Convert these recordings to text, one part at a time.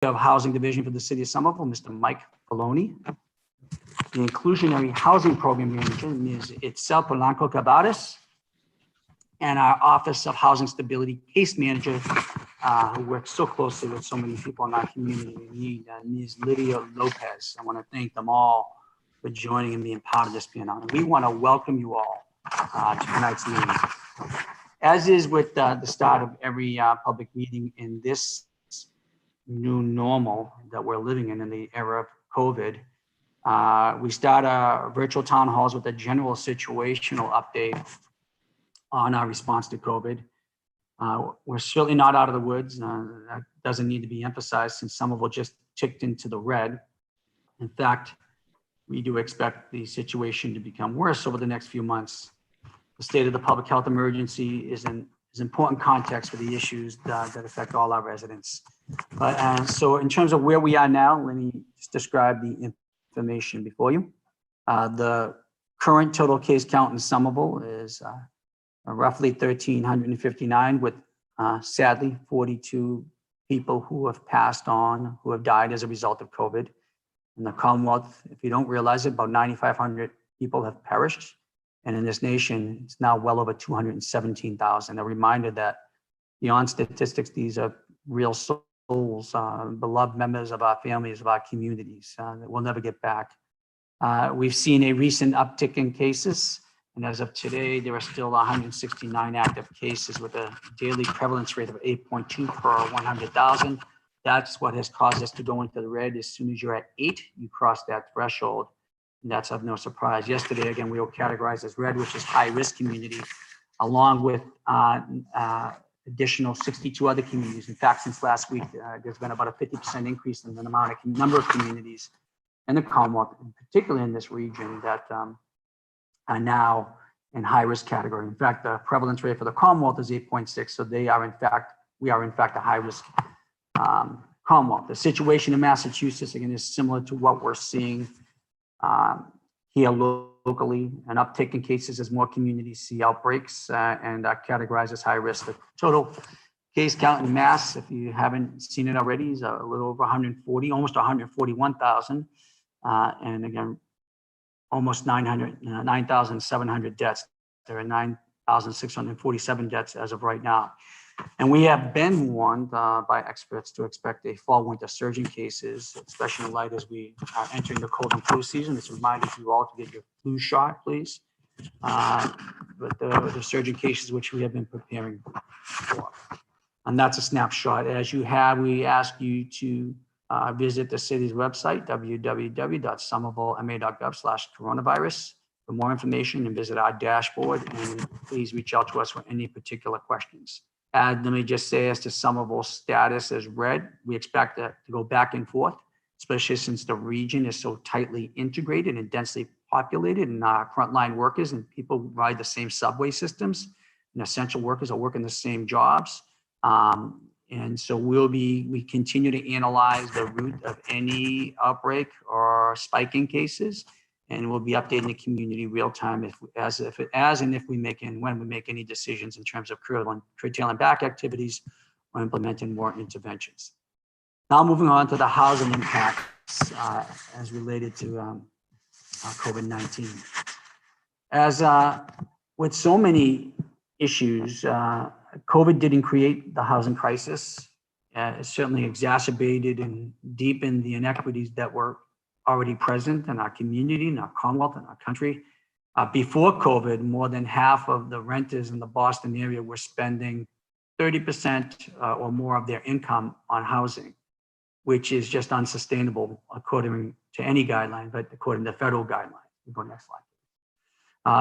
of Housing Division for the City of Somerville, Mr. Mike Poloni. The Inclusionary Housing Program Manager, Ms. Itzel Polanco Cabares. And our Office of Housing Stability Case Manager, who works so closely with so many people in our community, Ms. Lydia Lopez. I want to thank them all for joining and being part of this panel. And we want to welcome you all to tonight's meeting. As is with the start of every public meeting in this new normal that we're living in the era of COVID, we start our virtual town halls with a general situational update on our response to COVID. We're certainly not out of the woods. That doesn't need to be emphasized since Somerville just ticked into the red. In fact, we do expect the situation to become worse over the next few months. The state of the public health emergency is important context for the issues that affect all our residents. But so in terms of where we are now, let me just describe the information before you. The current total case count in Somerville is roughly 1,359 with sadly 42 people who have passed on, who have died as a result of COVID. In the Commonwealth, if you don't realize it, about 9,500 people have perished. And in this nation, it's now well over 217,000. A reminder that beyond statistics, these are real souls, beloved members of our families, of our communities that we'll never get back. We've seen a recent uptick in cases. And as of today, there are still 169 active cases with a daily prevalence rate of 8.2 per 100,000. That's what has caused us to go into the red. As soon as you're at 8, you cross that threshold. And that's of no surprise. Yesterday, again, we were categorized as red, which is high-risk community, along with additional 62 other communities. In fact, since last week, there's been about a 50% increase in the number of communities in the Commonwealth, particularly in this region, that are now in high-risk category. In fact, the prevalence rate for the Commonwealth is 8.6. So we are in fact a high-risk Commonwealth. The situation in Massachusetts, again, is similar to what we're seeing here locally, an uptick in cases as more communities see outbreaks and are categorized as high risk. The total case count in Mass, if you haven't seen it already, is a little over 140, almost 141,000. And again, almost 9,700 deaths. There are 9,647 deaths as of right now. And we have been warned by experts to expect a fall winter surge in cases, especially in light as we are entering the cold and flu season. It's a reminder to you all to get your flu shot, please. But the surge in cases which we have been preparing for. And that's a snapshot. As you have, we ask you to visit the city's website, www.somervillema.gov/coronavirus for more information and visit our dashboard, and please reach out to us for any particular questions. Let me just say, as to Somerville's status as red, we expect that to go back and forth, especially since the region is so tightly integrated and densely populated, and our frontline workers and people who ride the same subway systems and essential workers are working the same jobs. And so we continue to analyze the root of any outbreak or spike in cases, and we'll be updating the community real time if we make and when we make any decisions in terms of curtailing back activities or implementing more interventions. Now moving on to the housing impacts as related to COVID-19. As with so many issues, COVID didn't create the housing crisis. It certainly exacerbated and deepened the inequities that were already present in our community, in our Commonwealth, in our country. Before COVID, more than half of the renters in the Boston area were spending 30% or more of their income on housing, which is just unsustainable according to any guideline, but according to federal guidelines. We go next slide.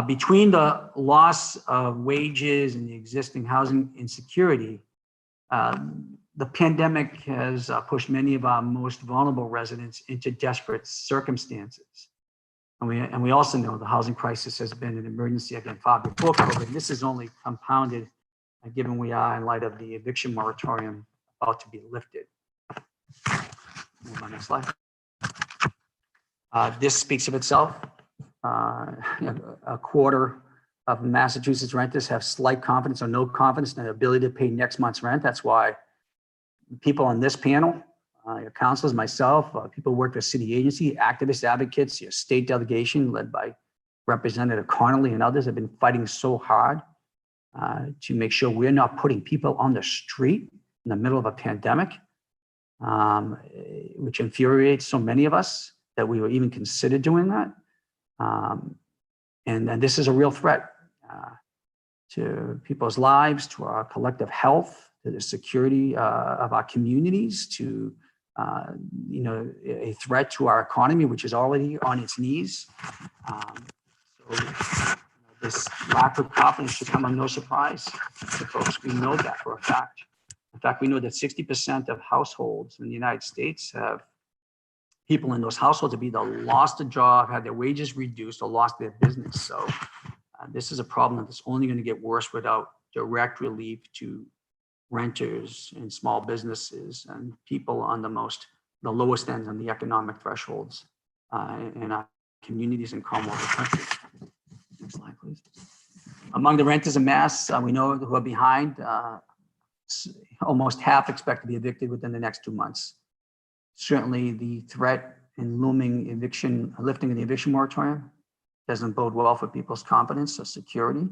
Between the loss of wages and the existing housing insecurity, the pandemic has pushed many of our most vulnerable residents into desperate circumstances. And we also know the housing crisis has been an emergency again far before COVID. This is only compounded given we are in light of the eviction moratorium about to be lifted. Move on, next slide. This speaks of itself. A quarter of Massachusetts renters have slight confidence or no confidence in their ability to pay next month's rent. That's why people on this panel your councilors, myself, people who work for city agency, activists, advocates, your state delegation led by Representative Connolly and others have been fighting so hard to make sure we're not putting people on the street in the middle of a pandemic, which infuriates so many of us that we were even considered doing that. And this is a real threat to people's lives, to our collective health, to the security of our communities, to a threat to our economy, which is already on its knees. So this lack of confidence should come as no surprise to folks. We know that for a fact. In fact, we know that 60% of households in the United States have people in those households have either lost a job, had their wages reduced, or lost their business. So this is a problem that's only going to get worse without direct relief to renters and small businesses and people on the lowest ends on the economic thresholds in our communities and Commonwealth country. Next slide, please. Among the renters in Mass, we know who are behind. Almost half expect to be evicted within the next 2 months. Certainly, the threat and looming lifting of the eviction moratorium doesn't bode well for people's confidence or security.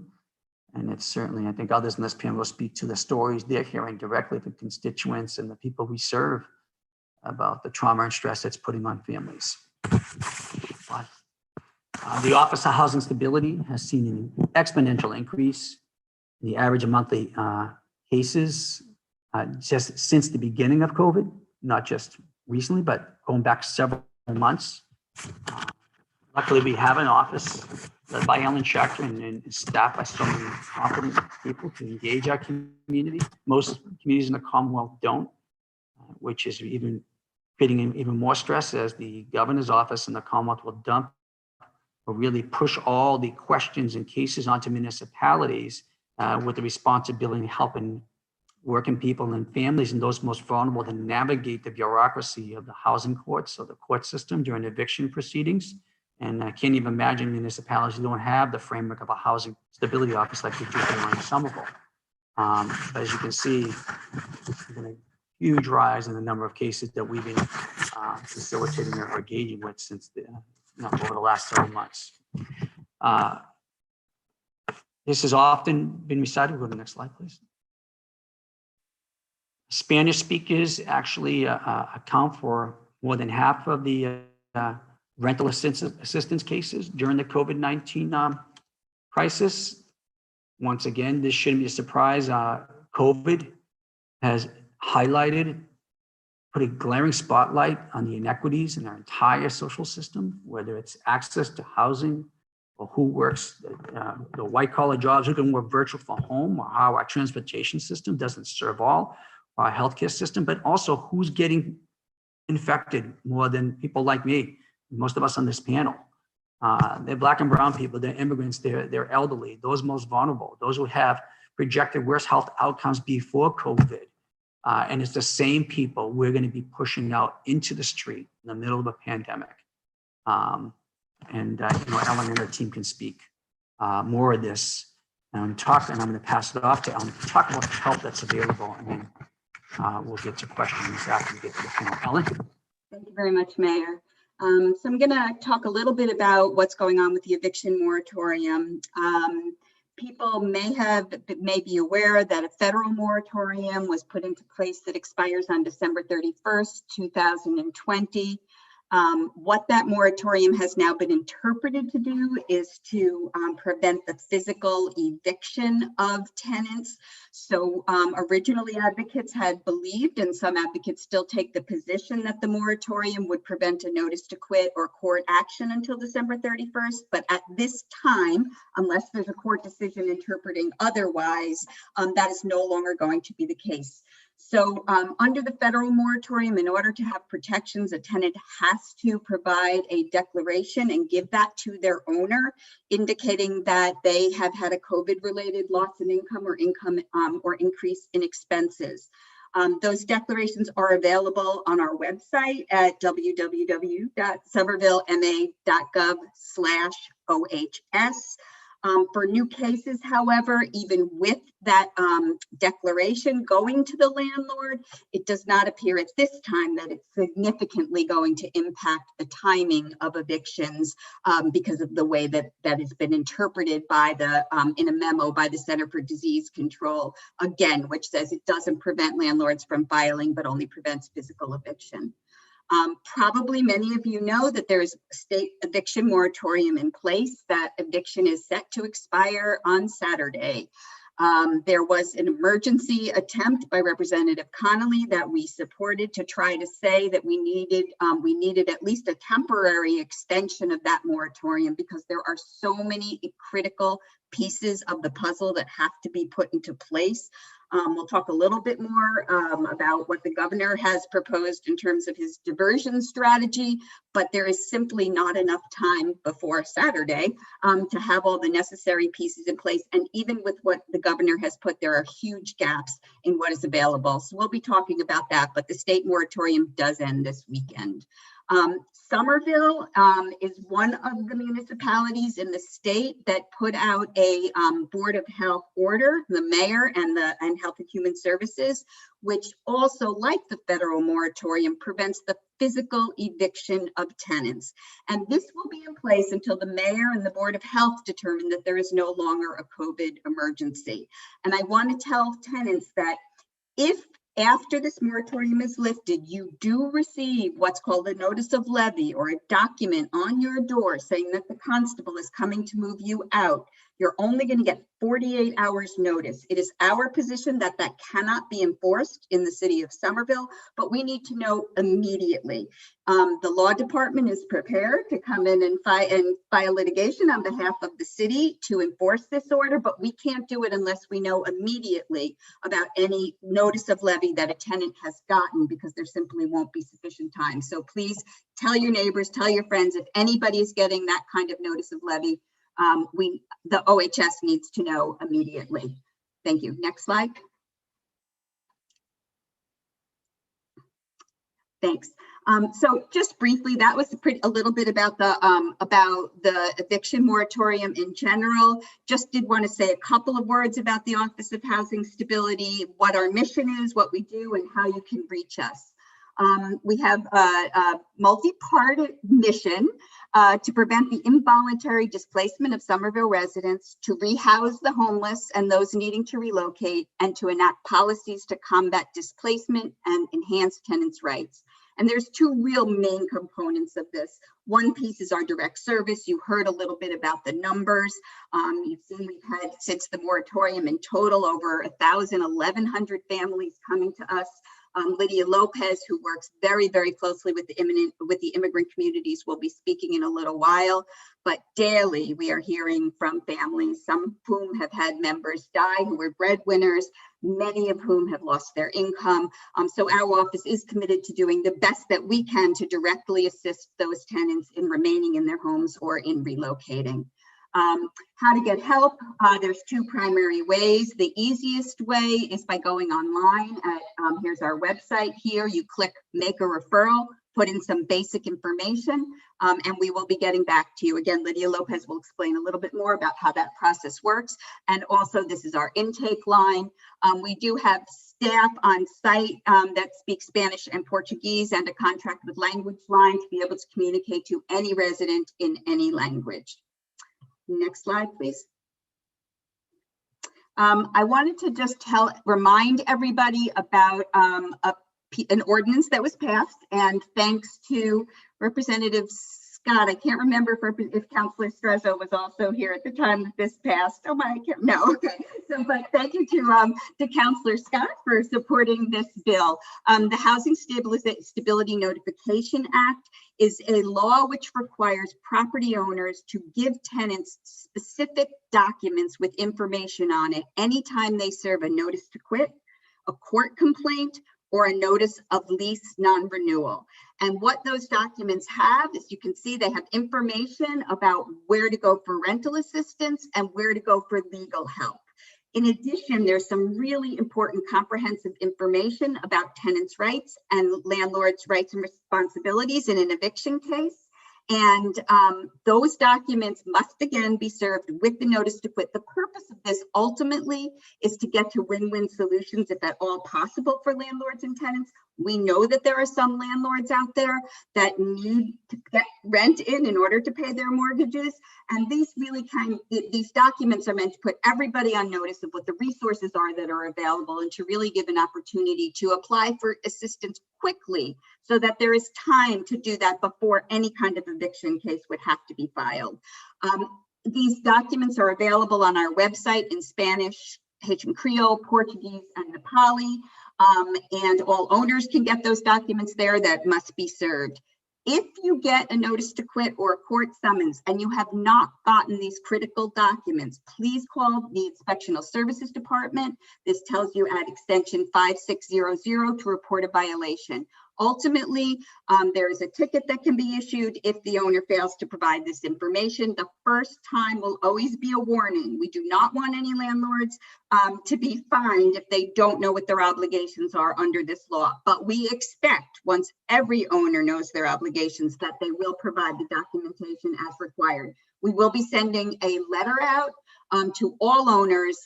And it's certainly, I think others in this panel will speak to the stories they're hearing directly from constituents and the people we serve about the trauma and stress it's putting on families. The Office of Housing Stability has seen an exponential increase in the average monthly cases just since the beginning of COVID, not just recently, but going back several months. Luckily, we have an office led by Ellen Schechter and staffed by so many competent people to engage our community. Most communities in the Commonwealth don't, which is even creating even more stress as the governor's office in the Commonwealth will really push all the questions and cases onto municipalities with the responsibility of helping working people and families and those most vulnerable to navigate the bureaucracy of the housing courts or the court system during eviction proceedings. And I can't even imagine municipalities who don't have the framework of a housing stability office like we do here in Somerville. But as you can see, there's been a huge rise in the number of cases that we've been facilitating or engaging with since over the last several months. This has often been recited. Go to the next slide, please. Spanish speakers actually account for more than half of the rental assistance cases during the COVID-19 crisis. Once again, this shouldn't be a surprise. COVID has highlighted, put a glaring spotlight on the inequities in our entire social system, whether it's access to housing or who works the white collar jobs, who can work virtual from home, or how our transportation system doesn't serve all, our healthcare system, but also who's getting infected more than people like me, most of us on this panel. They're Black and brown people, they're immigrants, they're elderly, those most vulnerable, those who have projected worse health outcomes before COVID. And it's the same people we're going to be pushing out into the street in the middle of a pandemic. Ellen and her team can speak more of this and I'm going to pass it off to Ellen to talk about the help that's available, and then we'll get to questions after we get to the panel. Ellen? Thank you very much, Mayor. So I'm going to talk a little bit about what's going on with the eviction moratorium. People may be aware that a federal moratorium was put into place that expires on December 31st, 2020. What that moratorium has now been interpreted to do is to prevent the physical eviction of tenants. So originally advocates had believed, and some advocates still take the position, that the moratorium would prevent a notice to quit or court action until December 31st. But at this time, unless there's a court decision interpreting otherwise, that is no longer going to be the case. So under the federal moratorium, in order to have protections, a tenant has to provide a declaration and give that to their owner, indicating that they have had a COVID-related loss in income or increase in expenses. Those declarations are available on our website at www.somervillema.gov/OHS. For new cases, however, even with that declaration going to the landlord, it does not appear at this time that it's significantly going to impact the timing of evictions because of the way that that has been interpreted by the in a memo by the Center for Disease Control, again, which says it doesn't prevent landlords from filing, but only prevents physical eviction. Probably many of you know that there's a state eviction moratorium in place. That eviction is set to expire on Saturday. There was an emergency attempt by Representative Connolly that we supported to try to say that we needed at least a temporary extension of that moratorium because there are so many critical pieces of the puzzle that have to be put into place. We'll talk a little bit more about what the governor has proposed in terms of his diversion strategy, but there is simply not enough time before Saturday to have all the necessary pieces in place. And even with what the governor has put, there are huge gaps in what is available. So we'll be talking about that, but the state moratorium does end this weekend. Somerville is one of the municipalities in the state that put out a Board of Health order, the mayor and Health and Human Services, which also, like the federal moratorium, prevents the physical eviction of tenants. And this will be in place until the mayor and the Board of Health determine that there is no longer a COVID emergency. And I want to tell tenants that if after this moratorium is lifted, you do receive what's called a notice of levy or a document on your door saying that the constable is coming to move you out. You're only going to get 48 hours notice. It is our position that that cannot be enforced in the city of Somerville, but we need to know immediately. The law department is prepared to come in and file litigation on behalf of the city to enforce this order, but we can't do it unless we know immediately about any notice of levy that a tenant has gotten, because there simply won't be sufficient time. So please tell your neighbors, tell your friends, if anybody is getting that kind of notice of levy, the OHS needs to know immediately. Thank you. Next slide. Thanks. So just briefly, that was a little bit about the eviction moratorium in general. Just did want to say a couple of words about the Office of Housing Stability, what our mission is, what we do, and how you can reach us. We have a multi-part mission to prevent the involuntary displacement of Somerville residents, to rehouse the homeless and those needing to relocate, and to enact policies to combat displacement and enhance tenants' rights. And there's two real main components of this. One piece is our direct service. You heard a little bit about the numbers. You've seen we've had, since the moratorium in total, over 1,100 families coming to us. Lydia Lopez, who works very, very closely with the immigrant communities, will be speaking in a little while. But daily, we are hearing from families, some of whom have had members die who were breadwinners, many of whom have lost their income. So our office is committed to doing the best that we can to directly assist those tenants in remaining in their homes or in relocating. How to get help? There's two primary ways. The easiest way is by going online at, here's our website here. You click make a referral, put in some basic information, and we will be getting back to you. Again, Lydia Lopez will explain a little bit more about how that process works. And also, this is our intake line. We do have staff on site that speak Spanish and Portuguese, and a contract with Language Line to be able to communicate to any resident in any language. Next slide, please. I wanted to just remind everybody about an ordinance that was passed, and thanks to Representative Scott, I can't remember if Councilor Strezzo was also here at the time that this passed. Oh my, no, okay. So, but thank you to Councilor Scott for supporting this bill. The Housing Stability Notification Act is a law which requires property owners to give tenants specific documents with information on it anytime they serve a notice to quit, a court complaint, or a notice of lease non-renewal. And what those documents have, as you can see, they have information about where to go for rental assistance and where to go for legal help. In addition, there's some really important comprehensive information about tenants' rights and landlords' rights and responsibilities in an eviction case. And those documents must again be served with the notice to quit. The purpose of this ultimately is to get to win-win solutions, if at all possible, for landlords and tenants. We know that there are some landlords out there that need to get rent in order to pay their mortgages. And these documents are meant to put everybody on notice of what the resources are that are available, and to really give an opportunity to apply for assistance quickly, so that there is time to do that before any kind of eviction case would have to be filed. These documents are available on our website in Spanish, Haitian Creole, Portuguese, and Nepali. And all owners can get those documents there that must be served. If you get a notice to quit or a court summons and you have not gotten these critical documents, please call the Inspectional Services Department. This tells you at extension 5600 to report a violation. Ultimately, there is a ticket that can be issued if the owner fails to provide this information. The first time will always be a warning. We do not want any landlords to be fined if they don't know what their obligations are under this law. But we expect, once every owner knows their obligations, that they will provide the documentation as required. We will be sending a letter out to all owners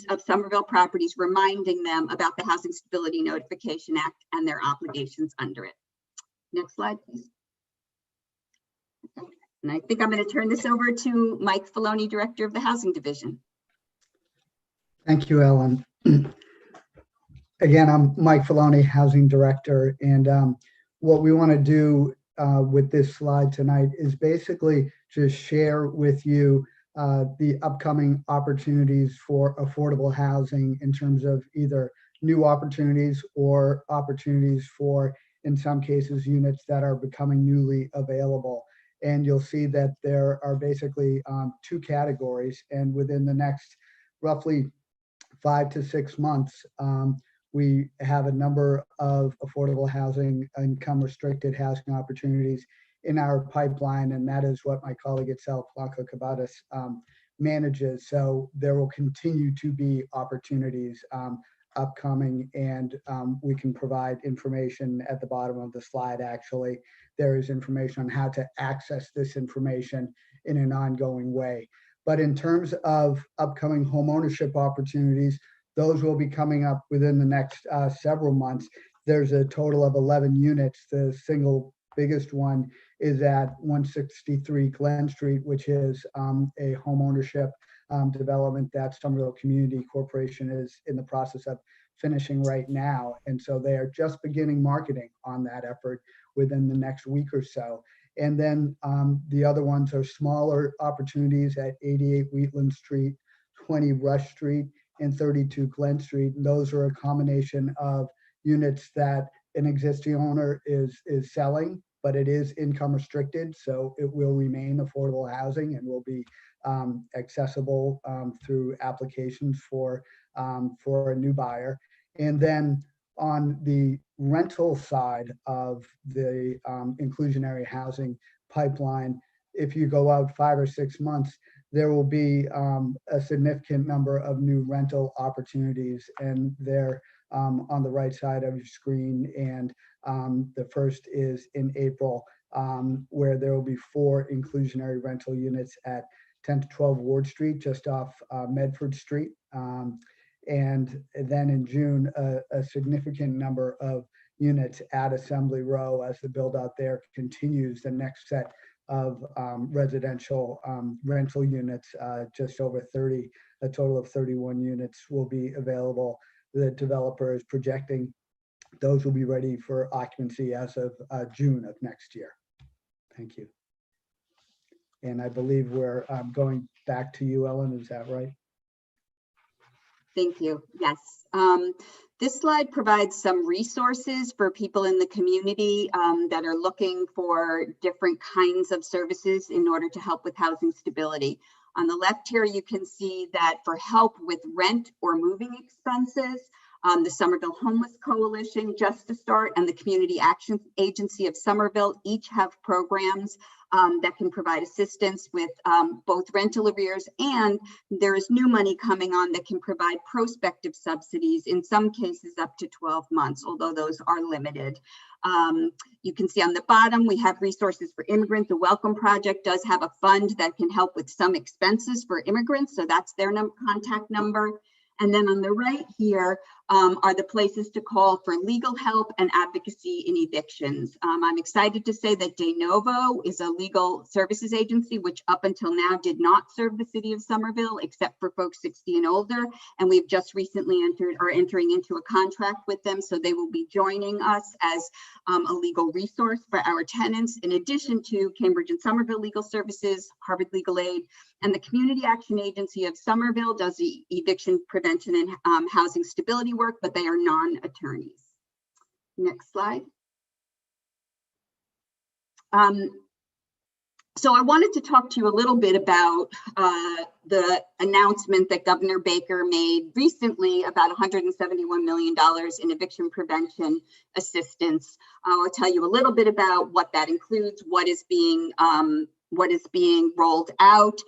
of Somerville properties, reminding them about the Housing Stability Notification Act and their obligations under it. Next slide, please. Okay. And I think I'm going to turn this over to Mike Filoni, Director of the Housing Division. Thank you, Ellen. Again, I'm Mike Filoni, Housing Director, and what we want to do with this slide tonight is basically just share with you the upcoming opportunities for affordable housing in terms of either new opportunities or opportunities for, in some cases, units that are becoming newly available. And you'll see that there are basically two categories. And within the next roughly 5 to 6 months, we have a number of affordable housing, income restricted housing opportunities in our pipeline, and that is what my colleague itself, Blanca Cabadas, manages. So there will continue to be opportunities upcoming, and we can provide information at the bottom of the slide. Actually, there is information on how to access this information in an ongoing way. But in terms of upcoming homeownership opportunities, those will be coming up within the next several months. There's a total of 11 units. The single biggest one is at 163 Glen Street, which is a homeownership development that Somerville Community Corporation is in the process of finishing right now. And so they are just beginning marketing on that effort within the next week or so. And then the other ones are smaller opportunities at 88 Wheatland Street, 20 Rush Street, and 32 Glen Street. And those are a combination of units that an existing owner is selling, but it is income restricted, so it will remain affordable housing and will be accessible through applications for a new buyer. And then on the rental side of the inclusionary housing pipeline, if you go out 5 or 6 months, there will be a significant number of new rental opportunities, and they're on the right side of your screen. And the first is in April, where there will be 4 inclusionary rental units at 10 to 12 Ward Street, just off Medford Street. And then in June, a significant number of units at Assembly Row as the build out there continues. The next set of residential rental units, just over 30, a total of 31 units will be available. The developer is projecting those will be ready for occupancy as of June of next year. Thank you. And I believe we're going back to you, Ellen, is that right? Thank you. Yes. This slide provides some resources for people in the community that are looking for different kinds of services in order to help with housing stability. On the left here, you can see that for help with rent or moving expenses, the Somerville Homeless Coalition, Just to Start, and the Community Action Agency of Somerville each have programs that can provide assistance with both rental arrears, and there is new money coming on that can provide prospective subsidies, in some cases up to 12 months, although those are limited. You can see on the bottom, we have resources for immigrants. The Welcome Project does have a fund that can help with some expenses for immigrants. So that's their contact number. And then on the right here are the places to call for legal help and advocacy in evictions. I'm excited to say that De Novo is a legal services agency, which up until now did not serve the city of Somerville, except for folks 60 and older. And we've just recently entering into a contract with them. So they will be joining us as a legal resource for our tenants, in addition to Cambridge and Somerville Legal Services, Harvard Legal Aid, and the Community Action Agency of Somerville does the eviction prevention and housing stability work, but they are non-attorneys. Next slide. So I wanted to talk to you a little bit about the announcement that Governor Baker made recently about $171 million in eviction prevention assistance. I'll tell you a little bit about what that includes, what is being rolled out,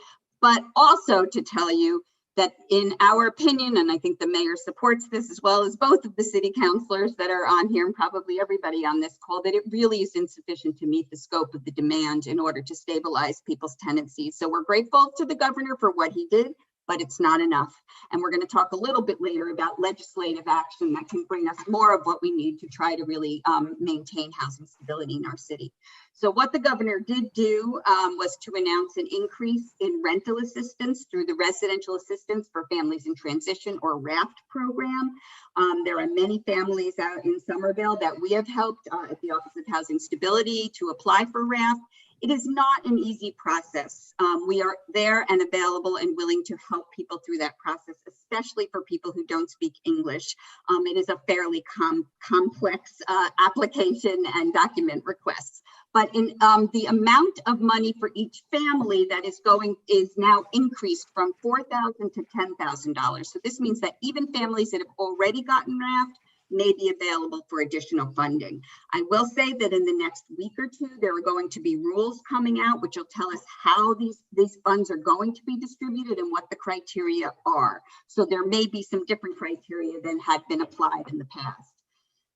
but also to tell you that in our opinion, and I think the mayor supports this as well as both of the city councilors that are on here and probably everybody on this call, that it really is insufficient to meet the scope of the demand in order to stabilize people's tenancies. So we're grateful to the governor for what he did, but it's not enough. And we're going to talk a little bit later about legislative action that can bring us more of what we need to try to really maintain housing stability in our city. So what the governor did do was to announce an increase in rental assistance through the Residential Assistance for Families in Transition, or RAFT program. There are many families out in Somerville that we have helped at the Office of Housing Stability to apply for RAFT. It is not an easy process. We are there and available and willing to help people through that process, especially for people who don't speak English. It is a fairly complex application and document requests. But in the amount of money for each family that is now increased from $4,000 to $10,000. So this means that even families that have already gotten RAFT may be available for additional funding. I will say that in the next week or two, there are going to be rules coming out, which will tell us how these funds are going to be distributed and what the criteria are. So there may be some different criteria than had been applied in the past.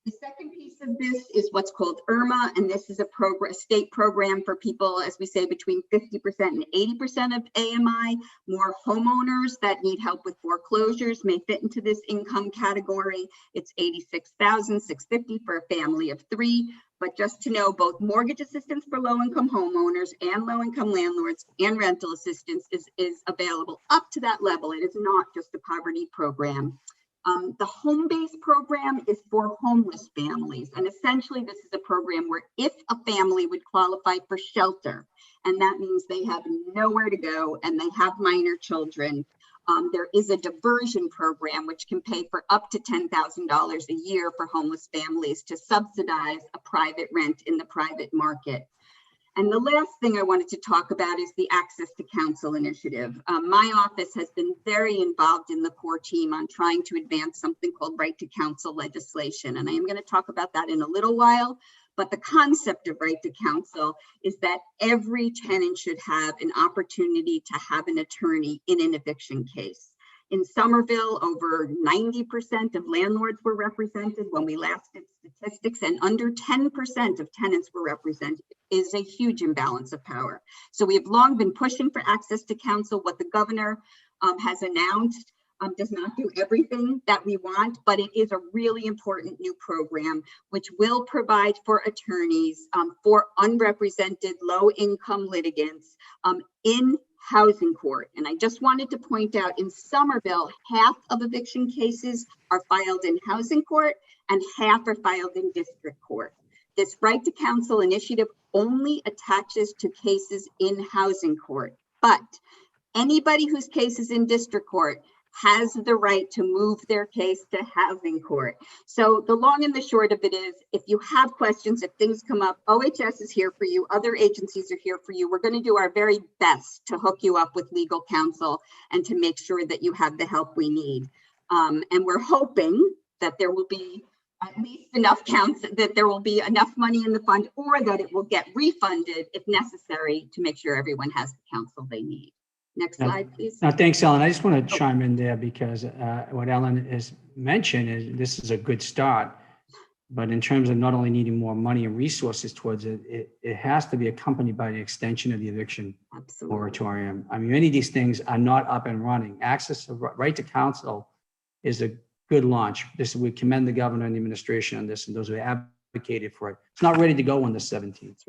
The second piece of this is what's called IRMA, and this is a state program for people, as we say, between 50% and 80% of AMI. More homeowners that need help with foreclosures may fit into this income category. It's $86,650 for a family of 3. But just to know, both mortgage assistance for low-income homeowners and low-income landlords and rental assistance is available up to that level. It is not just a poverty program. The home-based program is for homeless families. And essentially, this is a program where if a family would qualify for shelter, and that means they have nowhere to go and they have minor children, there is a diversion program which can pay for up to $10,000 a year for homeless families to subsidize a private rent in the private market. And the last thing I wanted to talk about is the Access to Counsel initiative. My office has been very involved in the core team on trying to advance something called right to counsel legislation. And I am going to talk about that in a little while. But the concept of right to counsel is that every tenant should have an opportunity to have an attorney in an eviction case. In Somerville, over 90% of landlords were represented when we last did statistics, and under 10% of tenants were represented. It is a huge imbalance of power. So we have long been pushing for access to counsel. What the governor has announced does not do everything that we want, but it is a really important new program which will provide for attorneys for unrepresented low-income litigants in housing court. And I just wanted to point out, in Somerville, half of eviction cases are filed in housing court and half are filed in district court. This right to counsel initiative only attaches to cases in housing court, but anybody whose case is in district court has the right to move their case to housing court. So the long and the short of it is, if you have questions, if things come up, OHS is here for you, other agencies are here for you. We're going to do our very best to hook you up with legal counsel and to make sure that you have the help we need. And we're hoping that there will be at least enough counsel, that there will be enough money in the fund, or that it will get refunded if necessary, to make sure everyone has the counsel they need. Next slide, please. Thanks, Ellen. I just want to chime in there because what Ellen has mentioned is this is a good start. But in terms of not only needing more money and resources towards it, it has to be accompanied by the extension of the eviction Absolutely. moratorium. I mean, many of these things are not up and running. Access to right to counsel is a good launch. We commend the governor and the administration on this and those who advocated for it. It's not ready to go on the 17th.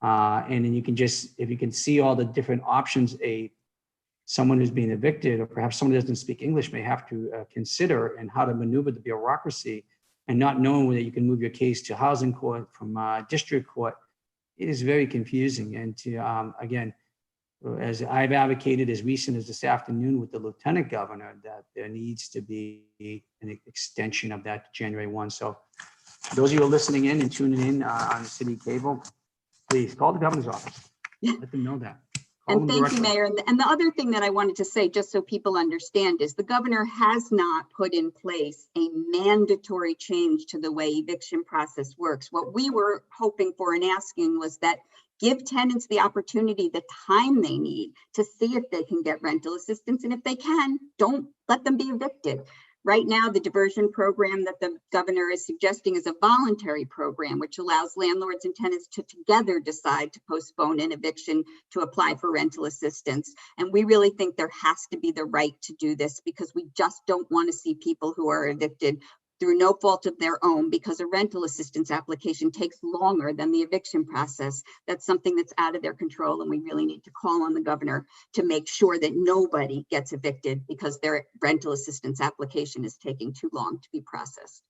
And then you can just, if you can see all the different options someone who's being evicted or perhaps someone who doesn't speak English may have to consider and how to maneuver the bureaucracy and not knowing whether you can move your case to housing court from district court, it is very confusing. And to, again, as I've advocated as recent as this afternoon with the lieutenant governor, that there needs to be an extension of that to January 1. So those of you who are listening in and tuning in on the city cable, please call the governor's office. Let them know that. And thank you, Mayor. And the other thing that I wanted to say, just so people understand, is the governor has not put in place a mandatory change to the way eviction process works. What we were hoping for and asking was that give tenants the opportunity, the time they need to see if they can get rental assistance. And if they can, don't let them be evicted. Right now, the diversion program that the governor is suggesting is a voluntary program, which allows landlords and tenants to together decide to postpone an eviction to apply for rental assistance. And we really think there has to be the right to do this because we just don't want to see people who are evicted through no fault of their own because a rental assistance application takes longer than the eviction process. That's something that's out of their control, and we really need to call on the governor to make sure that nobody gets evicted because their rental assistance application is taking too long to be processed.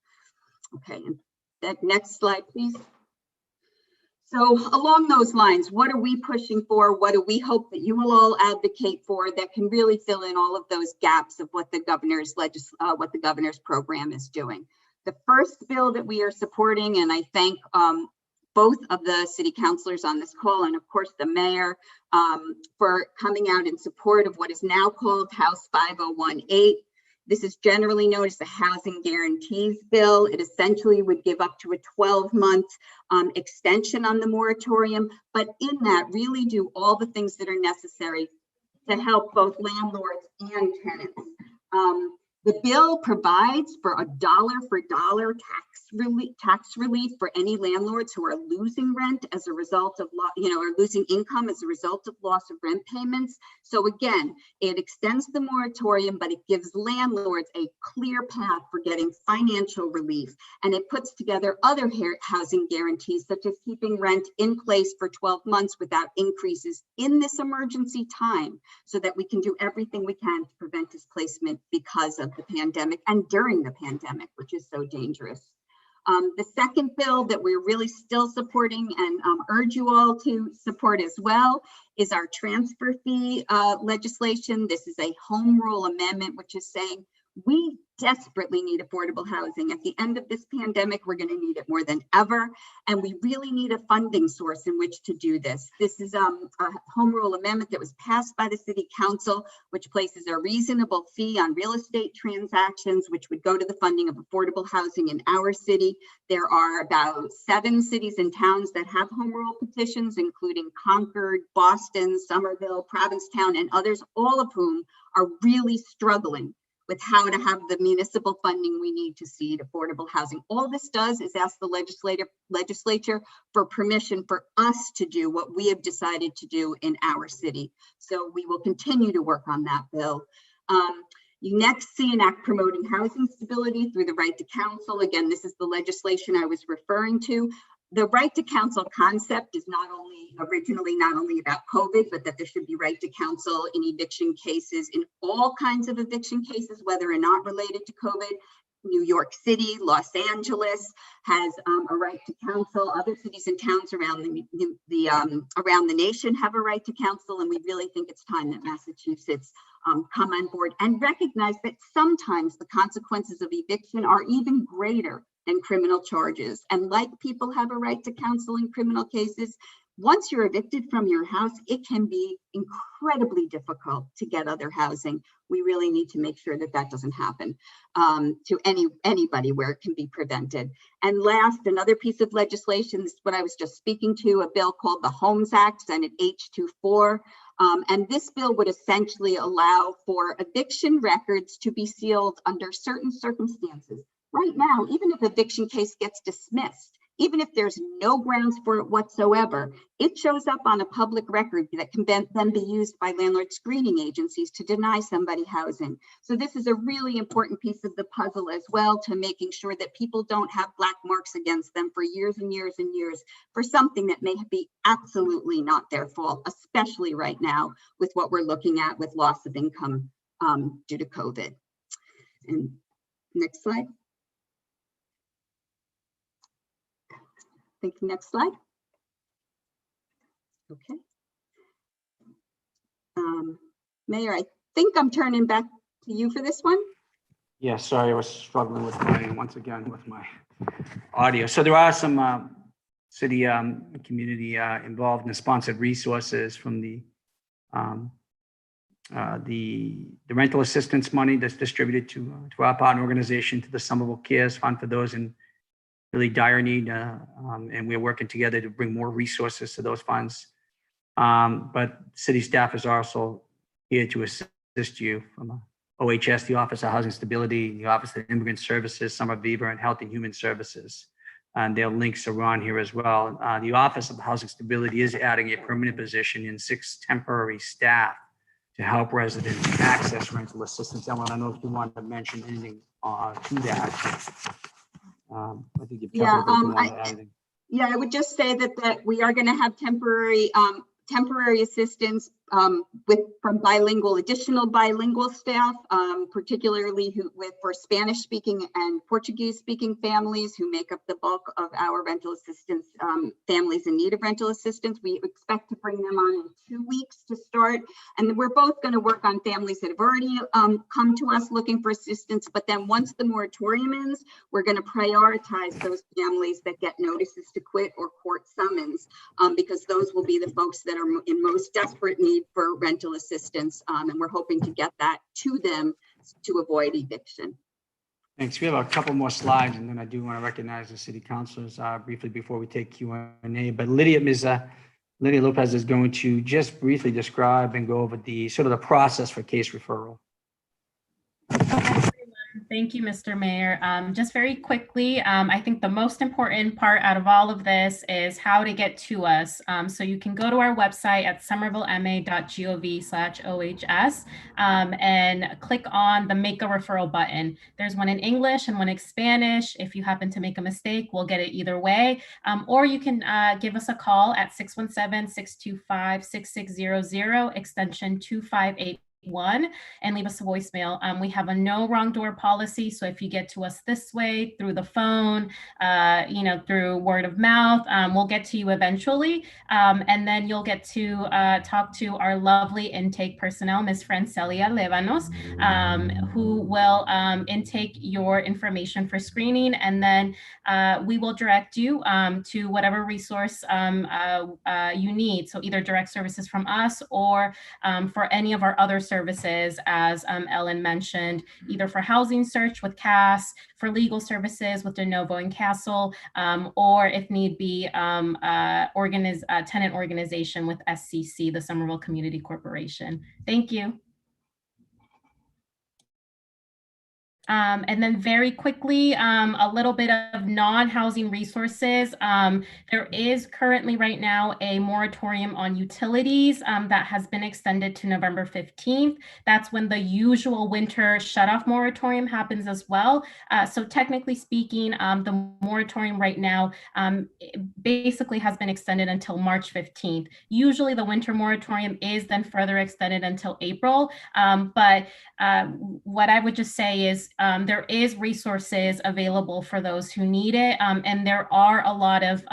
Okay, and that next slide, please. So along those lines, what are we pushing for? What do we hope that you will all advocate for that can really fill in all of those gaps of what the governor's program is doing? The first bill that we are supporting, and I thank both of the city councilors on this call, and of course the mayor, for coming out in support of what is now called House 5018. This is generally known as the Housing Guarantees Bill. It essentially would give up to a 12-month extension on the moratorium, but in that really do all the things that are necessary to help both landlords and tenants. The bill provides for a dollar-for-dollar tax relief for any landlords who are losing rent as a result of, or losing income as a result of loss of rent payments. So again, it extends the moratorium, but it gives landlords a clear path for getting financial relief. And it puts together other housing guarantees, such as keeping rent in place for 12 months without increases in this emergency time, so that we can do everything we can to prevent displacement because of the pandemic and during the pandemic, which is so dangerous. The second bill that we're really still supporting and urge you all to support as well is our transfer fee legislation. This is a home rule amendment, which is saying we desperately need affordable housing. At the end of this pandemic, we're going to need it more than ever, and we really need a funding source in which to do this. This is a home rule amendment that was passed by the city council, which places a reasonable fee on real estate transactions, which would go to the funding of affordable housing in our city. There are about 7 cities and towns that have home rule petitions, including Concord, Boston, Somerville, Provincetown, and others, all of whom are really struggling with how to have the municipal funding we need to seed affordable housing. All this does is ask the legislature for permission for us to do what we have decided to do in our city. So we will continue to work on that bill. You next see an act promoting housing stability through the right to counsel. Again, this is the legislation I was referring to. The right to counsel concept is originally not only about COVID, but that there should be right to counsel in eviction cases, in all kinds of eviction cases, whether or not related to COVID. New York City, Los Angeles has a right to counsel. Other cities and towns around the nation have a right to counsel, and we really think it's time that Massachusetts come on board and recognize that sometimes the consequences of eviction are even greater than criminal charges. And like people have a right to counsel in criminal cases, once you're evicted from your house, it can be incredibly difficult to get other housing. We really need to make sure that that doesn't happen to anybody where it can be prevented. And last, another piece of legislation, this is what I was just speaking to, a bill called the Homes Act Senate H24. And this bill would essentially allow for eviction records to be sealed under certain circumstances, Right now, even if eviction case gets dismissed, even if there's no grounds for it whatsoever, it shows up on a public record that can then be used by landlord screening agencies to deny somebody housing. So this is a really important piece of the puzzle as well, to making sure that people don't have black marks against them for years and years and years for something that may be absolutely not their fault, especially right now with what we're looking at with loss of income due to COVID. And next slide. Think next slide. Okay. Mayor, I think I'm turning back to you for this one. Yeah, sorry, I was struggling with once again with my audio. So there are some city community involved and sponsored resources from the rental assistance money that's distributed to our partner organization, to the Somerville Cares Fund for those in really dire need, and we're working together to bring more resources to those funds. But city staff is also here to assist you from OHS, the Office of Housing Stability, the Office of Immigrant Services, Summer Beaver, and Health and Human Services. And their links are on here as well. The Office of Housing Stability is adding a permanent position in 6 temporary staff to help residents access rental assistance. Ellen, I don't know if you want to mention anything to that. I think you've covered everything. Yeah, I would just say that we are going to have temporary assistance from additional bilingual staff, particularly for Spanish speaking and Portuguese speaking families who make up the bulk of our rental assistance families in need of rental assistance. We expect to bring them on in 2 weeks to start. And we're both going to work on families that have already come to us looking for assistance. But then once the moratorium ends, we're going to prioritize those families that get notices to quit or court summons, because those will be the folks that are in most desperate need for rental assistance, and we're hoping to get that to them to avoid eviction. Thanks. We have a couple more slides, and then I do want to recognize the city councilors briefly before we take Q&A. But Lydia Lopez is going to just briefly describe and go over the sort of the process for case referral. Thank you, Mr. Mayor. Just very quickly, I think the most important part out of all of this is how to get to us. So you can go to our website at somervillema.gov/OHS and click on the Make a Referral button. There's one in English and one in Spanish. If you happen to make a mistake, we'll get it either way. Or you can give us a call at 617-625-6600, extension 258. And leave us a voicemail. We have a no wrong door policy. So if you get to us this way, through the phone, through word of mouth, we'll get to you eventually. And then you'll get to talk to our lovely intake personnel, Ms. Francelia Levanos, who will intake your information for screening. And then we will direct you to whatever resource you need. So either direct services from us or for any of our other services, as Ellen mentioned, either for housing search with CAS, for legal services with De Novo and Castle, or if need be, tenant organization with SCC, the Somerville Community Corporation. Thank you. And then very quickly, a little bit of non-housing resources. There is currently right now a moratorium on utilities that has been extended to November 15th. That's when the usual winter shutoff moratorium happens as well. So technically speaking, the moratorium right now basically has been extended until March 15th. Usually the winter moratorium is then further extended until April. But what I would just say is there is resources available for those who need it. And there are a lot of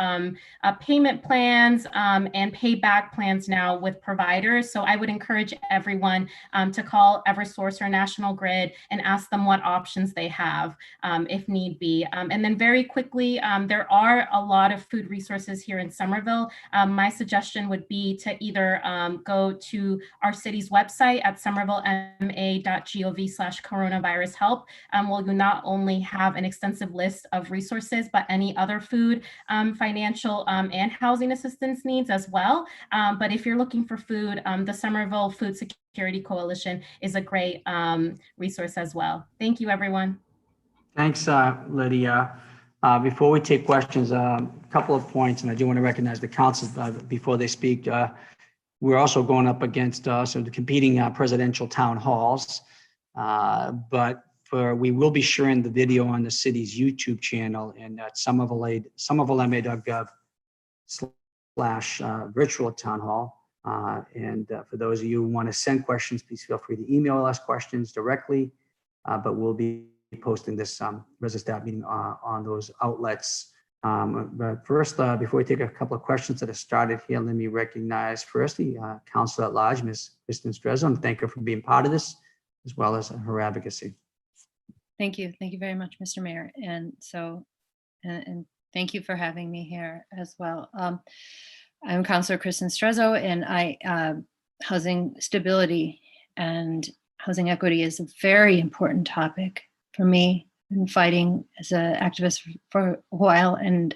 payment plans and payback plans now with providers. So I would encourage everyone to call Eversource or National Grid and ask them what options they have if need be. And then very quickly, there are a lot of food resources here in Somerville. My suggestion would be to either go to our city's website at somervillema.gov/coronavirus help. Will you not only have an extensive list of resources, but any other food, financial, and housing assistance needs as well. But if you're looking for food, the Somerville Food Security Coalition is a great resource as well. Thank you, everyone. Thanks, Lydia. Before we take questions, a couple of points, and I do want to recognize the council before they speak. We're also going up against some of the competing presidential town halls, but we will be sharing the video on the city's YouTube channel and at somerville.gov/virtual town hall. And for those of you who want to send questions, please feel free to email us questions directly, but we'll be posting this ResiStat meeting on those outlets. But first, before we take a couple of questions that have started here, let me recognize firstly, Councilor at Large, Ms. Kristen Strezzo, and thank her for being part of this, as well as her advocacy. Thank you. Thank you very much, Mr. Mayor. And thank you for having me here as well. I'm Councilor Kristen Strezzo, and housing stability and housing equity is a very important topic for me. I've been fighting as an activist for a while and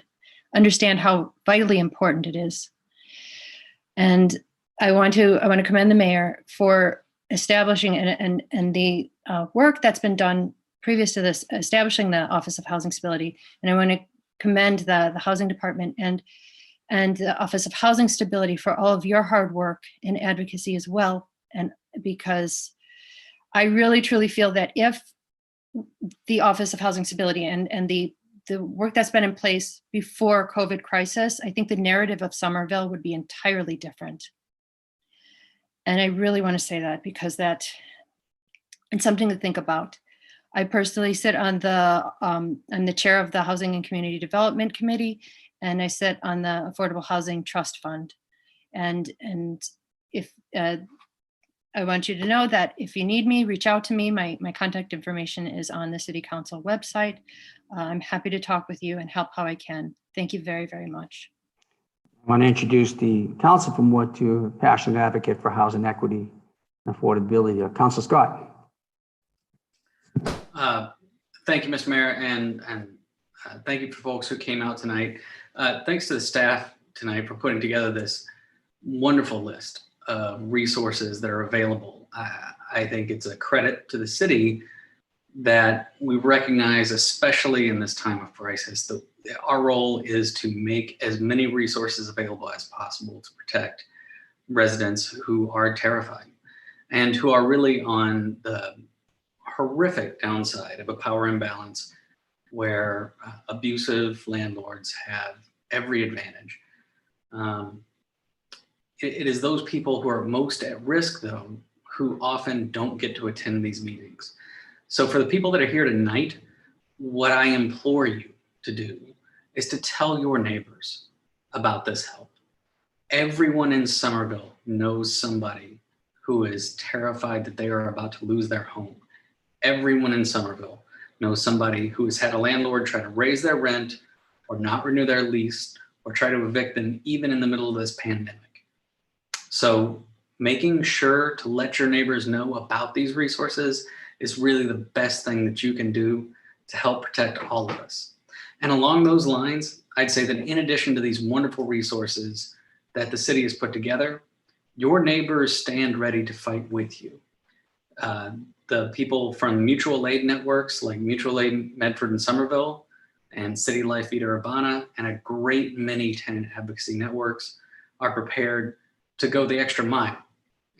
understand how vitally important it is. And I want to commend the mayor for establishing and the work that's been done previous to this, establishing the Office of Housing Stability. And I want to commend the Housing Department and the Office of Housing Stability for all of your hard work and advocacy as well. And because I really truly feel that if the Office of Housing Stability and the work that's been in place before COVID crisis, I think the narrative of Somerville would be entirely different. And I really want to say that because it's something to think about. I personally sit on I'm the chair of the Housing and Community Development Committee, and I sit on the Affordable Housing Trust Fund. And if I want you to know that if you need me, reach out to me. My contact information is on the City Council website. I'm happy to talk with you and help how I can. Thank you very, very much. I want to introduce the council from Ward 2, passionate advocate for housing equity and affordability. Councilor Scott. Thank you, Mr. Mayor, and thank you for folks who came out tonight. Thanks to the staff tonight for putting together this wonderful list of resources that are available. I think it's a credit to the city that we recognize, especially in this time of crisis, that our role is to make as many resources available as possible to protect residents who are terrified and who are really on the horrific downside of a power imbalance where abusive landlords have every advantage. It is those people who are most at risk, though, who often don't get to attend these meetings. So for the people that are here tonight, what I implore you to do is to tell your neighbors about this help. Everyone in Somerville knows somebody who is terrified that they are about to lose their home. Everyone in Somerville knows somebody who has had a landlord try to raise their rent or not renew their lease or try to evict them even in the middle of this pandemic. So making sure to let your neighbors know about these resources is really the best thing that you can do to help protect all of us. And along those lines, I'd say that in addition to these wonderful resources that the city has put together, your neighbors stand ready to fight with you. The people from mutual aid networks like Mutual Aid Medford and Somerville and City Life Vida Urbana and a great many tenant advocacy networks are prepared to go the extra mile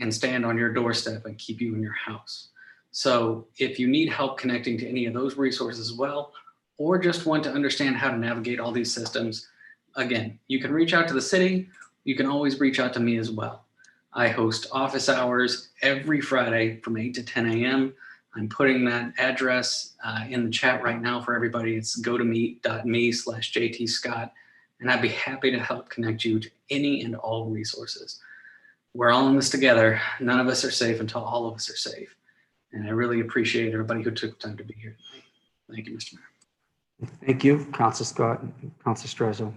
and stand on your doorstep and keep you in your house. So if you need help connecting to any of those resources as well, or just want to understand how to navigate all these systems, again, you can reach out to the city. You can always reach out to me as well. I host office hours every Friday from 8 to 10 a.m. I'm putting that address in the chat right now for everybody. It's gotomeet.me/JT Scott, and I'd be happy to help connect you to any and all resources. We're all in this together. None of us are safe until all of us are safe. And I really appreciate everybody who took time to be here tonight. Thank you, Mr. Mayor. Thank you, Councilor Scott and Councilor Strezzo.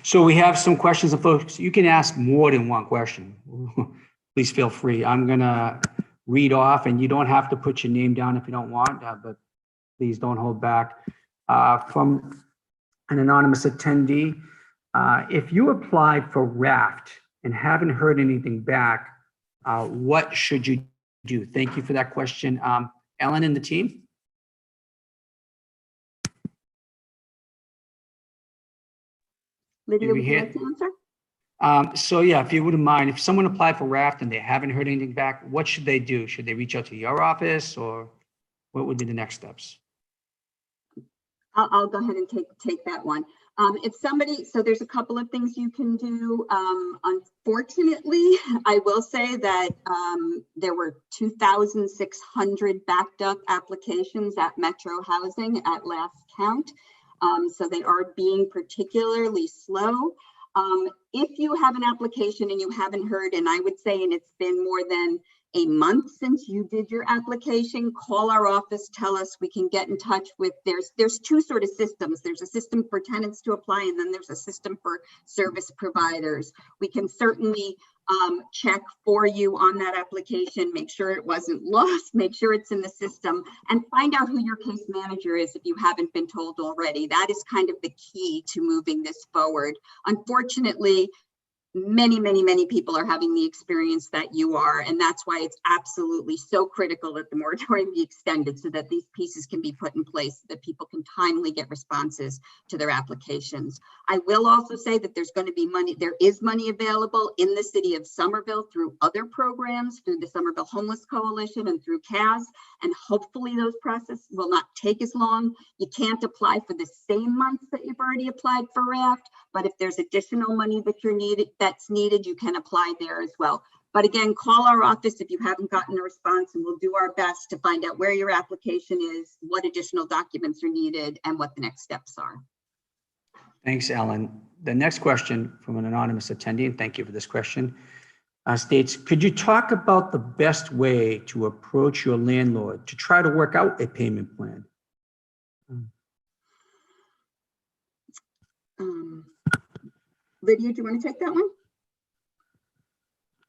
So we have some questions, and folks, you can ask more than one question. Please feel free. I'm gonna read off, and you don't have to put your name down if you don't want, but please don't hold back. From an anonymous attendee, if you applied for RAFT and haven't heard anything back, what should you do? Thank you for that question. Ellen and the team? Lydia, Did we would you hear- like to answer? So yeah, if you wouldn't mind, if someone applied for RAFT and they haven't heard anything back, what should they do? Should they reach out to your office, or what would be the next steps? I'll go ahead and take that one. If somebody, so there's a couple of things you can do. Unfortunately, I will say that there were 2,600 backed up applications at Metro Housing at last count. So they are being particularly slow. If you have an application and you haven't heard, and I would say, and it's been more than a month since you did your application, call our office, tell us, we can get in touch with, there's two sort of systems. There's a system for tenants to apply, and then there's a system for service providers. We can certainly check for you on that application, make sure it wasn't lost, make sure it's in the system, and find out who your case manager is if you haven't been told already. That is kind of the key to moving this forward. Unfortunately, many people are having the experience that you are, and that's why it's absolutely so critical that the moratorium be extended so that these pieces can be put in place, so that people can timely get responses to their applications. I will also say that there's going to be money, there is money available in the city of Somerville through other programs, through the Somerville Homeless Coalition and through CAS, and hopefully those processes will not take as long. You can't apply for the same months that you've already applied for RAFT, but if there's additional money that's needed, you can apply there as well. But again, call our office if you haven't gotten a response, and we'll do our best to find out where your application is, what additional documents are needed, and what the next steps are. Thanks, Ellen. The next question from an anonymous attendee, and thank you for this question, states, could you talk about the best way to approach your landlord to try to work out a payment plan? Lydia, do you want to take that one?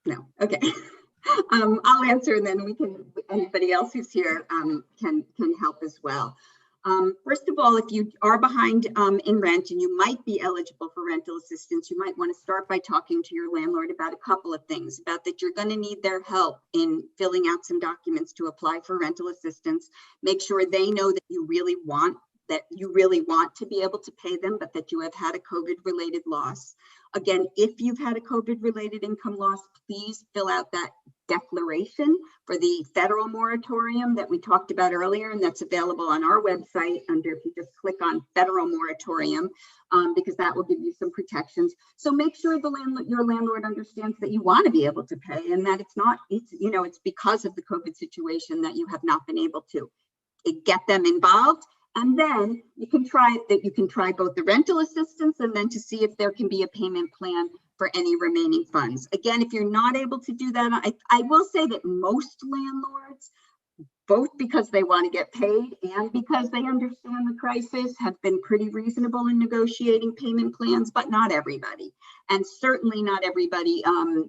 No, okay. I'll answer, and then we can, anybody else who's here can help as well. First of all, if you are behind in rent and you might be eligible for rental assistance, you might want to start by talking to your landlord about a couple of things, about that you're going to need their help in filling out some documents to apply for rental assistance. Make sure they know that you really want to be able to pay them, but that you have had a COVID-related loss. Again, if you've had a COVID-related income loss, please fill out that declaration for the federal moratorium that we talked about earlier, and that's available on our website under, if you just click on federal moratorium, because that will give you some protections. So make sure your landlord understands that you want to be able to pay, and that it's because of the COVID situation that you have not been able to. Get them involved. And then you can try both the rental assistance and then to see if there can be a payment plan for any remaining funds. Again, if you're not able to do that, I will say that most landlords, both because they want to get paid and because they understand the crisis, have been pretty reasonable in negotiating payment plans, but not everybody. And certainly not everybody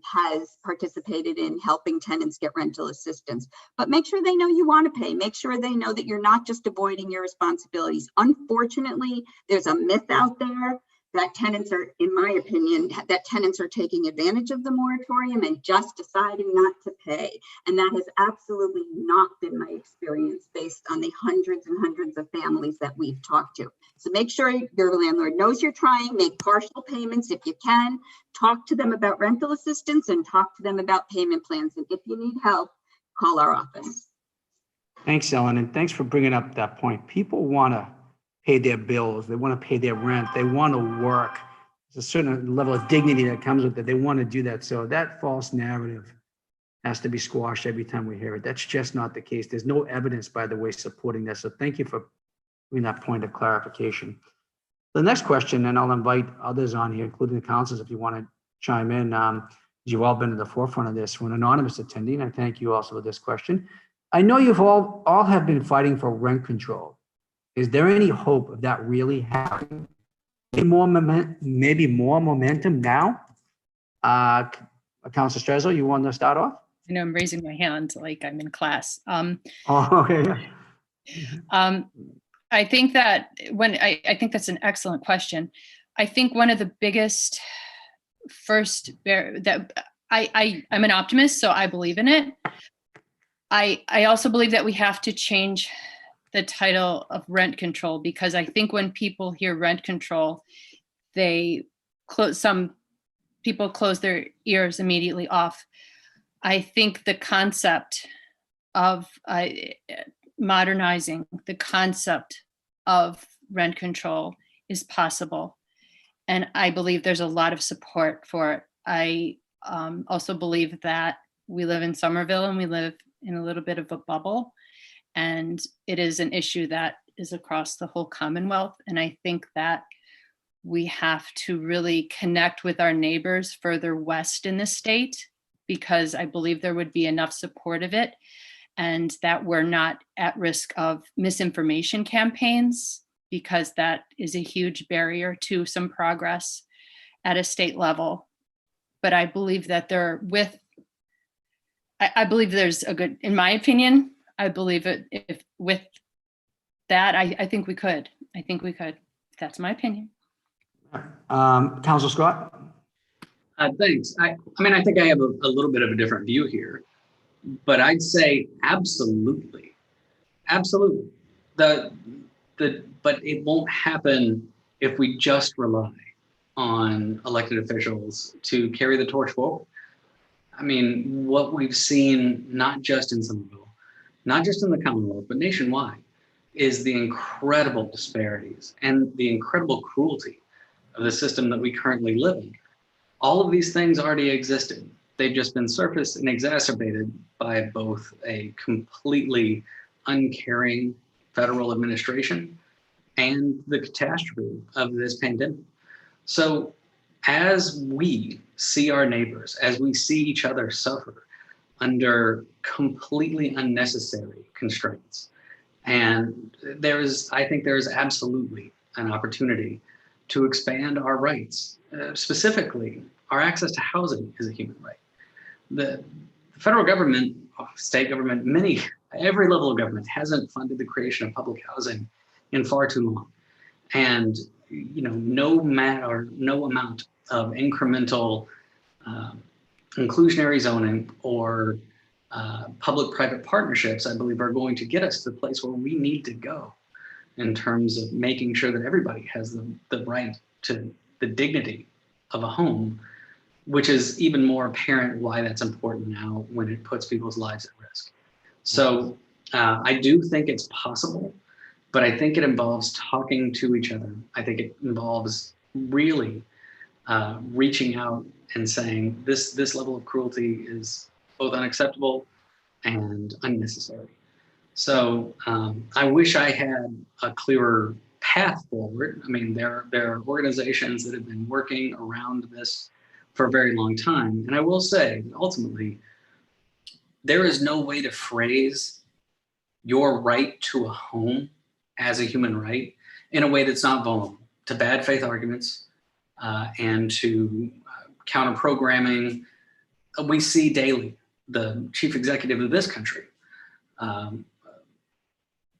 has participated in helping tenants get rental assistance. But make sure they know you want to pay. Make sure they know that you're not just avoiding your responsibilities. Unfortunately, there's a myth out there that tenants are, in my opinion, that tenants are taking advantage of the moratorium and just deciding not to pay. And that has absolutely not been my experience based on the hundreds and hundreds of families that we've talked to. So make sure your landlord knows you're trying, make partial payments if you can, talk to them about rental assistance and talk to them about payment plans. And if you need help, call our office. Thanks, Ellen, and thanks for bringing up that point. People want to pay their bills, they want to pay their rent, they want to work. There's a certain level of dignity that comes with it. They want to do that. So that false narrative has to be squashed every time we hear it. That's just not the case. There's no evidence, by the way, supporting that. So thank you for bringing that point of clarification. The next question, and I'll invite others on here, including the councils, if you want to chime in. You've all been at the forefront of this. For an anonymous attendee, and I thank you also for this question. I know you've all have been fighting for rent control. Is there any hope of that really happening? Maybe more momentum now? Councilor Strezzo, you want to start off? I know I'm raising my hand like I'm in class. Okay. I think that I think that's an excellent question. I think one of the biggest I'm an optimist, so I believe in it. I also believe that we have to change the title of rent control, because I think when people hear rent control, they some people close their ears immediately off. I think the concept of modernizing the concept of rent control is possible. And I believe there's a lot of support for it. I also believe that we live in Somerville and we live in a little bit of a bubble. And it is an issue that is across the whole Commonwealth. And I think that we have to really connect with our neighbors further west in the state, because I believe there would be enough support of it, and that we're not at risk of misinformation campaigns, because that is a huge barrier to some progress at a state level. But I believe that I believe there's a good, in my opinion, I believe it, if with that, I think we could. I think we could. That's my opinion. Council Scott? Thanks. I mean, I think I have a little bit of a different view here, but I'd say absolutely, absolutely. But it won't happen if we just rely on elected officials to carry the torch forward. I mean, what we've seen, not just in Somerville, not just in the Commonwealth, but nationwide, is the incredible disparities and the incredible cruelty of the system that we currently live in. All of these things already existed. They've just been surfaced and exacerbated by both a completely uncaring federal administration and the catastrophe of this pandemic. So as we see our neighbors, as we see each other suffer under completely unnecessary constraints, and I think there is absolutely an opportunity to expand our rights, specifically our access to housing is a human right. The federal government, state government, every level of government hasn't funded the creation of public housing in far too long. And no amount of incremental inclusionary zoning or public-private partnerships, I believe, are going to get us to the place where we need to go in terms of making sure that everybody has the right to the dignity of a home, which is even more apparent why that's important now when it puts people's lives at risk. So I do think it's possible, but I think it involves talking to each other. I think it involves really reaching out and saying this level of cruelty is both unacceptable and unnecessary. So I wish I had a clearer path forward. I mean, there are organizations that have been working around this for a very long time. And I will say, ultimately, there is no way to phrase your right to a home as a human right in a way that's not vulnerable to bad faith arguments and to counter programming. We see daily the chief executive of this country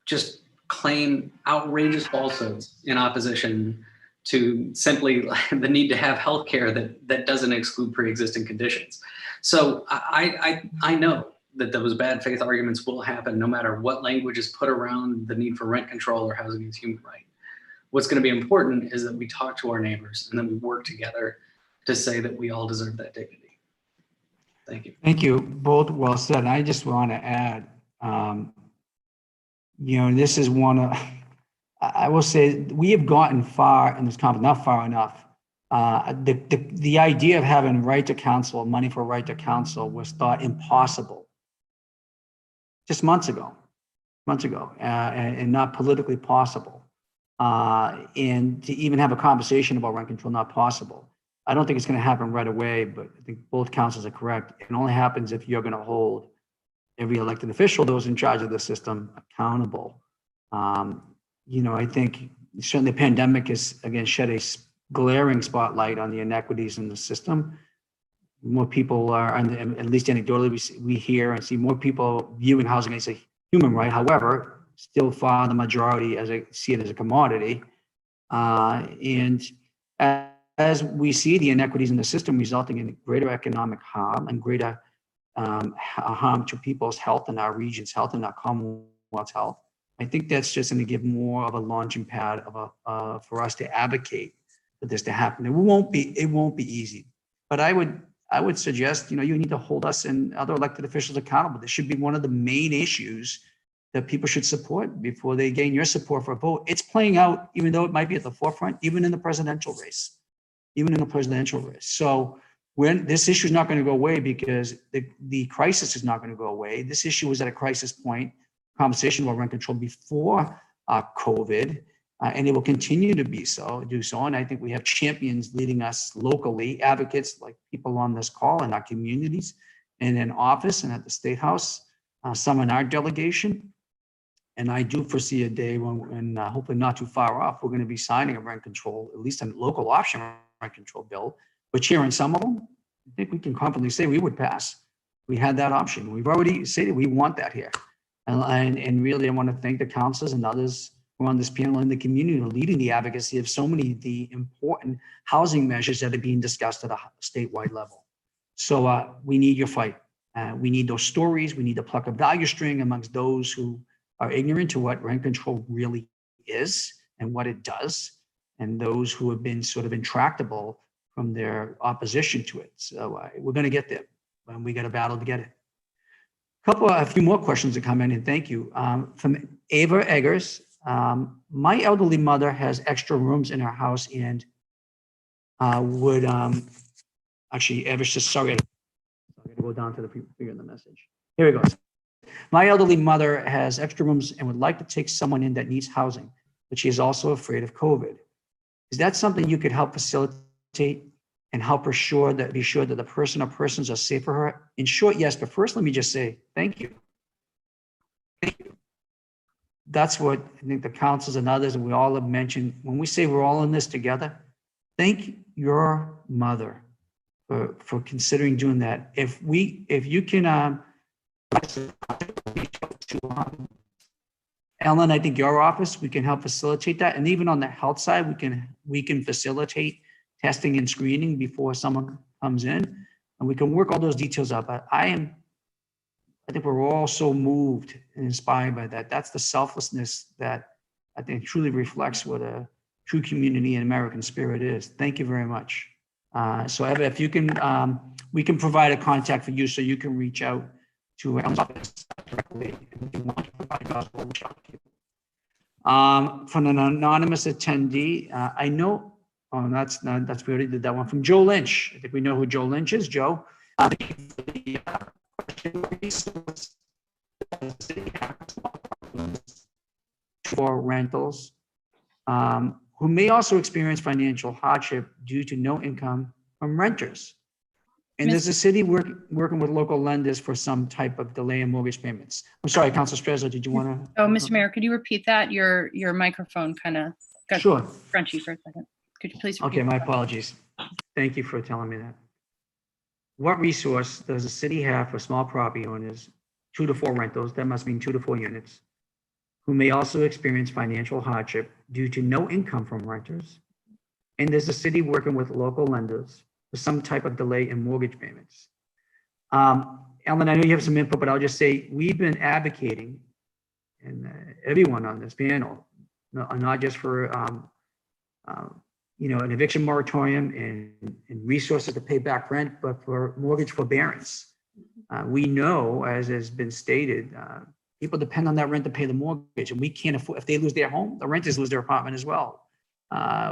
just claim outrageous falsehoods in opposition to simply the need to have healthcare that doesn't exclude pre-existing conditions. So I know that those bad faith arguments will happen no matter what language is put around the need for rent control or housing as human right. What's going to be important is that we talk to our neighbors and then we work together to say that we all deserve that dignity. Thank you. Thank you. Both well said. I just want to add, this is one of, I will say we have gotten far in this conference, not far enough. The idea of having right to counsel, money for right to counsel was thought impossible just months ago, and not politically possible. And to even have a conversation about rent control, not possible. I don't think it's going to happen right away, but I think both counsels are correct. It only happens if you're going to hold every elected official, those in charge of the system, accountable. I think certainly the pandemic has, again, shed a glaring spotlight on the inequities in the system. More people are, at least anecdotally, we hear and see more people viewing housing as a human right. However, still far the majority see it as a commodity. And as we see the inequities in the system resulting in greater economic harm and greater harm to people's health and our region's health and our Commonwealth's health, I think that's just going to give more of a launching pad for us to advocate for this to happen. It won't be easy, but I would suggest, you need to hold us and other elected officials accountable. This should be one of the main issues that people should support before they gain your support for a vote. It's playing out, even though it might be at the forefront, even in the presidential race. So when this issue is not going to go away because the crisis is not going to go away. This issue was at a crisis point, conversation about rent control before COVID, and it will continue to do so. And I think we have champions leading us locally, advocates like people on this call in our communities and in office and at the State House, some in our delegation. And I do foresee a day when hopefully not too far off, we're going to be signing a rent control, at least a local option rent control bill, which here in some of them, I think we can confidently say we would pass. We had that option. We've already said that we want that here. And really, I want to thank the councilors and others who are on this panel in the community who are leading the advocacy of so many of the important housing measures that are being discussed at a statewide level. So we need your fight. We need those stories. We need to pluck a value string amongst those who are ignorant to what rent control really is and what it does, and those who have been sort of intractable from their opposition to it. So we're going to get there, and we got a battle to get it. A few more questions that come in, and thank you. From Ava Eggers, my elderly mother has extra rooms in her house and would actually, Eva says, sorry, I'm going to go down to the figure in the message. Here it goes. My elderly mother has extra rooms and would like to take someone in that needs housing, but she is also afraid of COVID. Is that something you could help facilitate and help her be sure that the person or persons are safe for her? In short, yes, but first let me just say thank you. Thank you. That's what I think the councils and others, and we all have mentioned, when we say we're all in this together, thank your mother for considering doing that. If you can, Ellen, I think your office, we can help facilitate that. And even on the health side, we can facilitate testing and screening before someone comes in, and we can work all those details out. But I think we're all so moved and inspired by that. That's the selflessness that I think truly reflects what a true community and American spirit is. Thank you very much. So Eva, if you can, we can provide a contact for you so you can reach out to Ellen's office directly. If you want to provide gospel, we'll reach out to you. From an anonymous attendee, I know, oh, that's we already did that one. From Joe Lynch. I think we know who Joe Lynch is. Joe. For rentals, who may also experience financial hardship due to no income from renters. And there's a city working with local lenders for some type of delay in mortgage payments. I'm sorry, Councilor Strezzo, did you want to? Oh, Mr. Mayor, could you repeat that? Your microphone kind of got crunchy for a second. Could you please repeat? Okay, my apologies. Thank you for telling me that. What resource does the city have for small property owners, 2 to 4 rentals, that must mean 2 to 4 units, who may also experience financial hardship due to no income from renters? And is the city working with local lenders for some type of delay in mortgage payments? Ellen, I know you have some input, but I'll just say we've been advocating, and everyone on this panel, not just for an eviction moratorium and resources to pay back rent, but for mortgage forbearance. We know, as has been stated, people depend on that rent to pay the mortgage, and we can't afford, if they lose their home, the renters lose their apartment as well.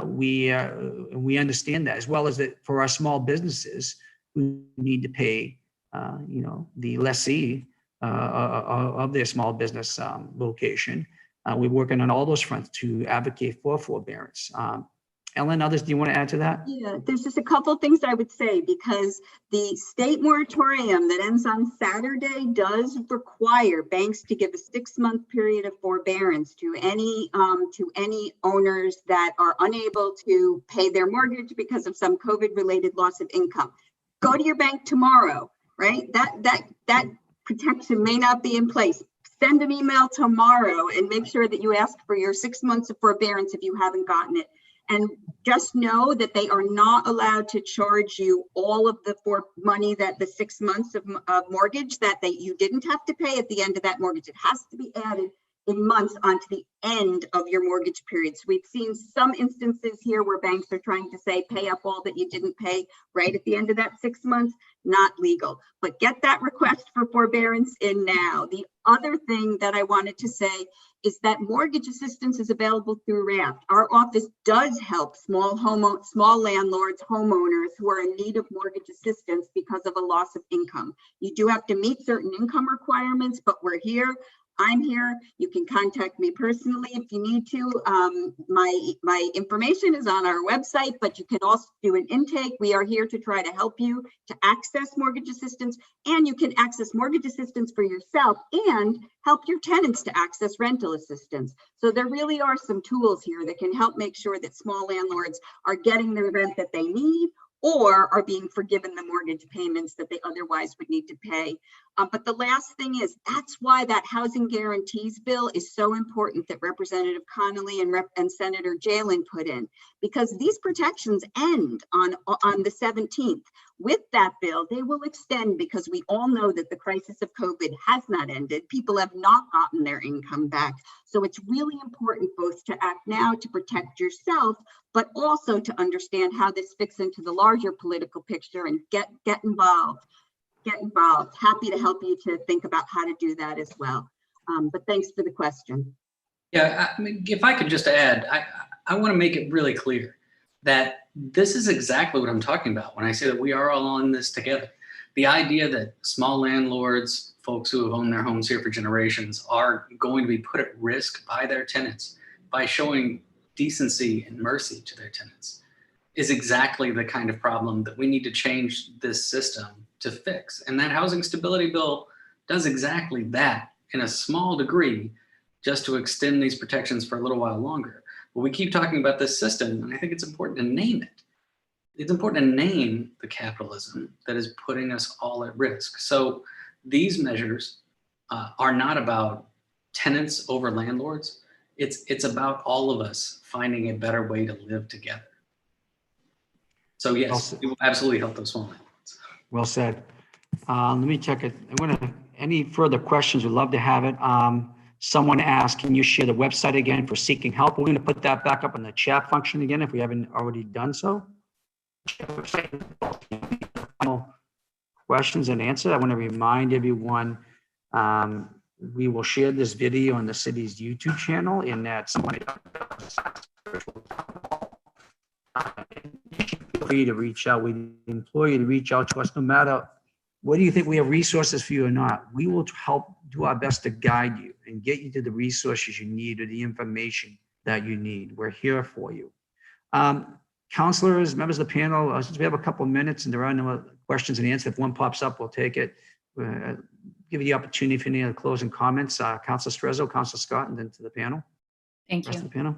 We understand that, as well as that for our small businesses who need to pay, the lessee of their small business location. We're working on all those fronts to advocate for forbearance. Ellen, others, do you want to add to that? Yeah, there's just a couple things I would say, because the state moratorium that ends on Saturday does require banks to give a 6-month period of forbearance to any owners that are unable to pay their mortgage because of some COVID-related loss of income. Go to your bank tomorrow, right? That protection may not be in place. Send an email tomorrow and make sure that you ask for your 6 months of forbearance if you haven't gotten it. And just know that they are not allowed to charge you all of the money that the 6 months of mortgage that you didn't have to pay at the end of that mortgage. It has to be added in months onto the end of your mortgage period. So we've seen some instances here where banks are trying to say, pay up all that you didn't pay right at the end of that 6 months. Not legal, but get that request for forbearance in now. The other thing that I wanted to say is that mortgage assistance is available through RAFT. Our office does help small landlords, homeowners who are in need of mortgage assistance because of a loss of income. You do have to meet certain income requirements, but we're here. I'm here. You can contact me personally if you need to. My information is on our website, but you can also do an intake. We are here to try to help you to access mortgage assistance, and you can access mortgage assistance for yourself and help your tenants to access rental assistance. So there really are some tools here that can help make sure that small landlords are getting the rent that they need or are being forgiven the mortgage payments that they otherwise would need to pay. But the last thing is, that's why that housing guarantees bill is so important that Representative Connolly and Senator Jalen put in, because these protections end on the 17th. With that bill, they will extend, because we all know that the crisis of COVID has not ended. People have not gotten their income back. So it's really important both to act now to protect yourself, but also to understand how this fits into the larger political picture and get involved. Get involved. Happy to help you to think about how to do that as well. But thanks for the question. Yeah, I mean, if I could just add, I want to make it really clear that this is exactly what I'm talking about when I say that we are all in this together. The idea that small landlords, folks who have owned their homes here for generations, are going to be put at risk by their tenants by showing decency and mercy to their tenants is exactly the kind of problem that we need to change this system to fix. And that housing stability bill does exactly that in a small degree, just to extend these protections for a little while longer. But we keep talking about this system, and I think it's important to name it. It's important to name the capitalism that is putting us all at risk. So these measures are not about tenants over landlords. It's about all of us finding a better way to live together. So yes, it will absolutely help those small landlords. Well said. Let me check it. Any further questions? We'd love to have it. Someone asked, can you share the website again for seeking help? We're going to put that back up in the chat function again if we haven't already done so. Questions and answers. I want to remind everyone, we will share this video on the city's YouTube channel, in that someone feel free to reach out. We implore you to reach out to us, no matter whether you think we have resources for you or not. We will help do our best to guide you and get you to the resources you need or the information that you need. We're here for you. Counselors, members of the panel, since we have a couple of minutes and there are no questions and answers, if one pops up, we'll take it. Give you the opportunity for any other closing comments. Councilor Strezzo, Councilor Scott, and then to the panel. Thank Rest you. of the panel.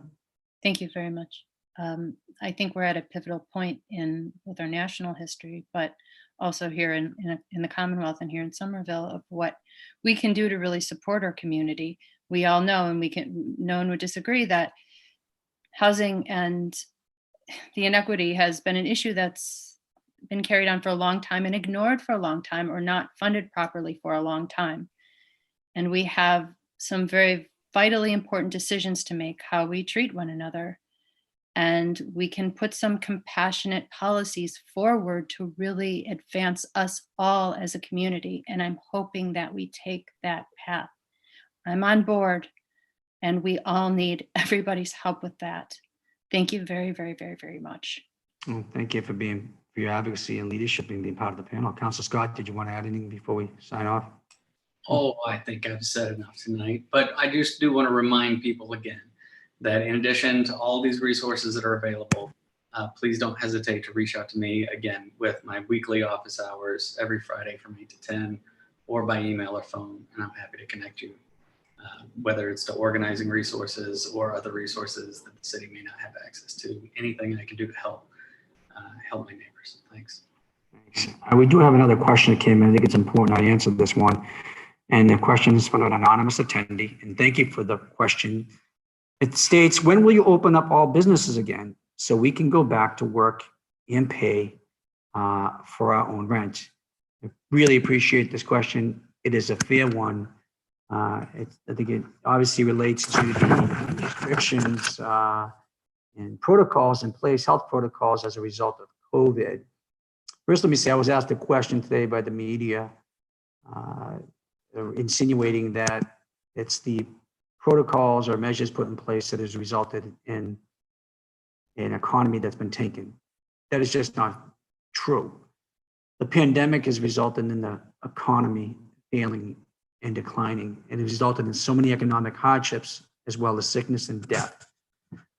Thank you very much. I think we're at a pivotal point with our national history, but also here in the Commonwealth and here in Somerville, of what we can do to really support our community. We all know, and no one would disagree, that housing and the inequity has been an issue that's been carried on for a long time and ignored for a long time, or not funded properly for a long time. And we have some very vitally important decisions to make, how we treat one another. And we can put some compassionate policies forward to really advance us all as a community. And I'm hoping that we take that path. I'm on board, and we all need everybody's help with that. Thank you very, very, very, very much. Well, thank you for your advocacy and leadership and being part of the panel. Councilor Scott, did you want to add anything before we sign off? Oh, I think I've said enough tonight, but I just do want to remind people again that in addition to all these resources that are available, please don't hesitate to reach out to me again with my weekly office hours every Friday from 8 to 10, or by email or phone, and I'm happy to connect you, whether it's to organizing resources or other resources that the city may not have access to. Anything I can do to help my neighbors. Thanks. Thanks. We do have another question that came in. I think it's important I answered this one. And the question is from an anonymous attendee. And thank you for the question. It states, when will you open up all businesses again so we can go back to work and pay for our own rent? I really appreciate this question. It is a fair one. I think it obviously relates to the restrictions and protocols in place, health protocols as a result of COVID. First, let me say I was asked a question today by the media insinuating that it's the protocols or measures put in place that has resulted in an economy that's been taken. That is just not true. The pandemic has resulted in the economy failing and declining, and it resulted in so many economic hardships as well as sickness and death.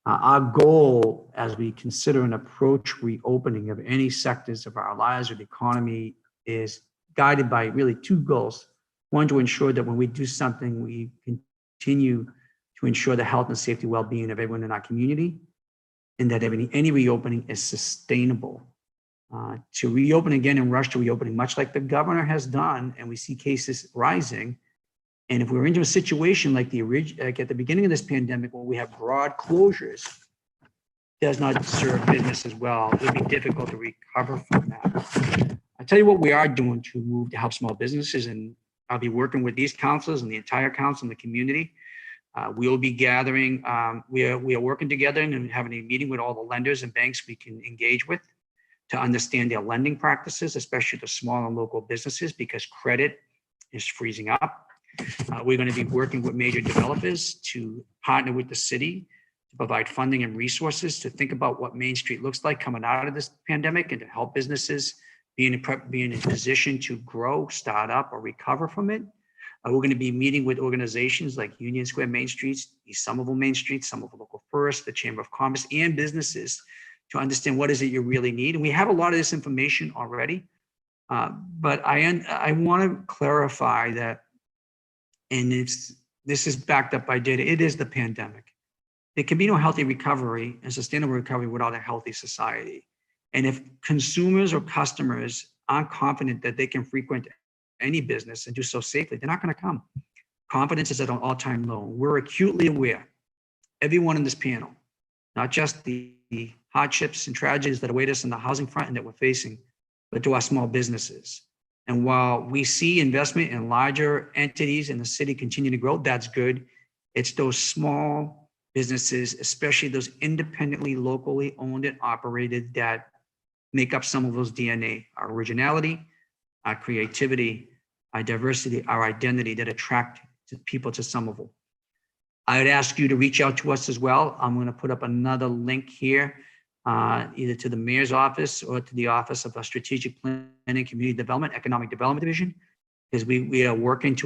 Our goal as we consider and approach reopening of any sectors of our lives or the economy is guided by really two goals. One, to ensure that when we do something, we continue to ensure the health and safety well-being of everyone in our community, and that any reopening is sustainable. To reopen again and rush to reopening, much like the governor has done, and we see cases rising. And if we're into a situation like at the beginning of this pandemic, where we have broad closures, does not serve business as well. It would be difficult to recover from that. I tell you what we are doing to move to help small businesses, and I'll be working with these councils and the entire council and the community. We will be gathering, we are working together and having a meeting with all the lenders and banks we can engage with to understand their lending practices, especially the small and local businesses, because credit is freezing up. We're going to be working with major developers to partner with the city to provide funding and resources to think about what Main Street looks like coming out of this pandemic, and to help businesses be in a position to grow, start up, or recover from it. We're going to be meeting with organizations like Union Square Main Street, East Somerville Main Street, Somerville Local First, the Chamber of Commerce, and businesses to understand what is it you really need. And we have a lot of this information already, but I want to clarify that, and this is backed up by data, it is the pandemic. There can be no healthy recovery and sustainable recovery without a healthy society. And if consumers or customers aren't confident that they can frequent any business and do so safely, they're not going to come. Confidence is at an all-time low. We're acutely aware, everyone in this panel, not just the hardships and tragedies that await us in the housing front and that we're facing, but to our small businesses. And while we see investment in larger entities in the city continue to grow, that's good. It's those small businesses, especially those independently, locally owned and operated, that make up some of those DNA, our originality, our creativity, our diversity, our identity that attract people to Somerville. I would ask you to reach out to us as well. I'm going to put up another link here, either to the mayor's office or to the Office of Strategic Planning, Community Development, Economic Development Division, because we are working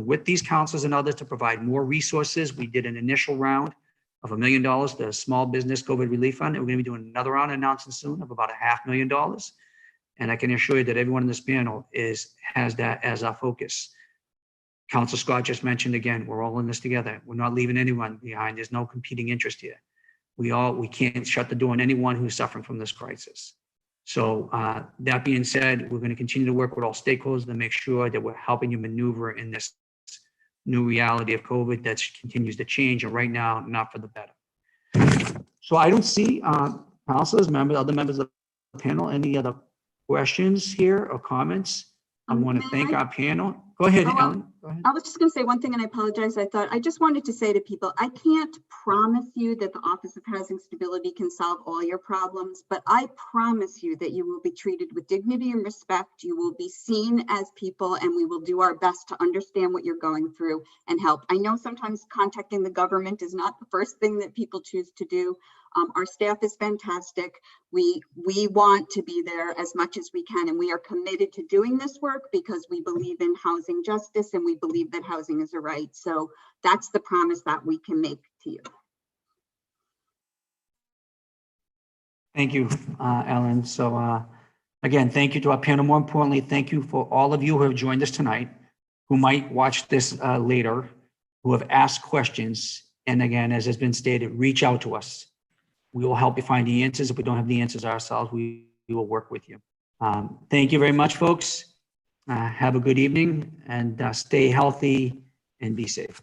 with these councils and others to provide more resources. We did an initial round of $1 million, the Small Business COVID Relief Fund, and we're going to be doing another round announcing soon of about $500,000. And I can assure you that everyone in this panel has that as our focus. Council Scott just mentioned again, we're all in this together. We're not leaving anyone behind. There's no competing interest here. We can't shut the door on anyone who's suffering from this crisis. So that being said, we're going to continue to work with all stakeholders to make sure that we're helping you maneuver in this new reality of COVID that continues to change, and right now, not for the better. So I don't see councilors, other members of the panel, any other questions here or comments? I want to thank our panel. Go ahead, Ellen. Go ahead. I was just going to say one thing, and I apologize. I just wanted to say to people, I can't promise you that the Office of Housing Stability can solve all your problems, but I promise you that you will be treated with dignity and respect. You will be seen as people, and we will do our best to understand what you're going through and help. I know sometimes contacting the government is not the first thing that people choose to do. Our staff is fantastic. We want to be there as much as we can, and we are committed to doing this work because we believe in housing justice and we believe that housing is a right. So that's the promise that we can make to you. Thank you, Ellen. So again, thank you to our panel. More importantly, thank you for all of you who have joined us tonight, who might watch this later, who have asked questions. And again, as has been stated, reach out to us. We will help you find the answers. If we don't have the answers ourselves, we will work with you. Thank you very much, folks. Have a good evening, and stay healthy and be safe.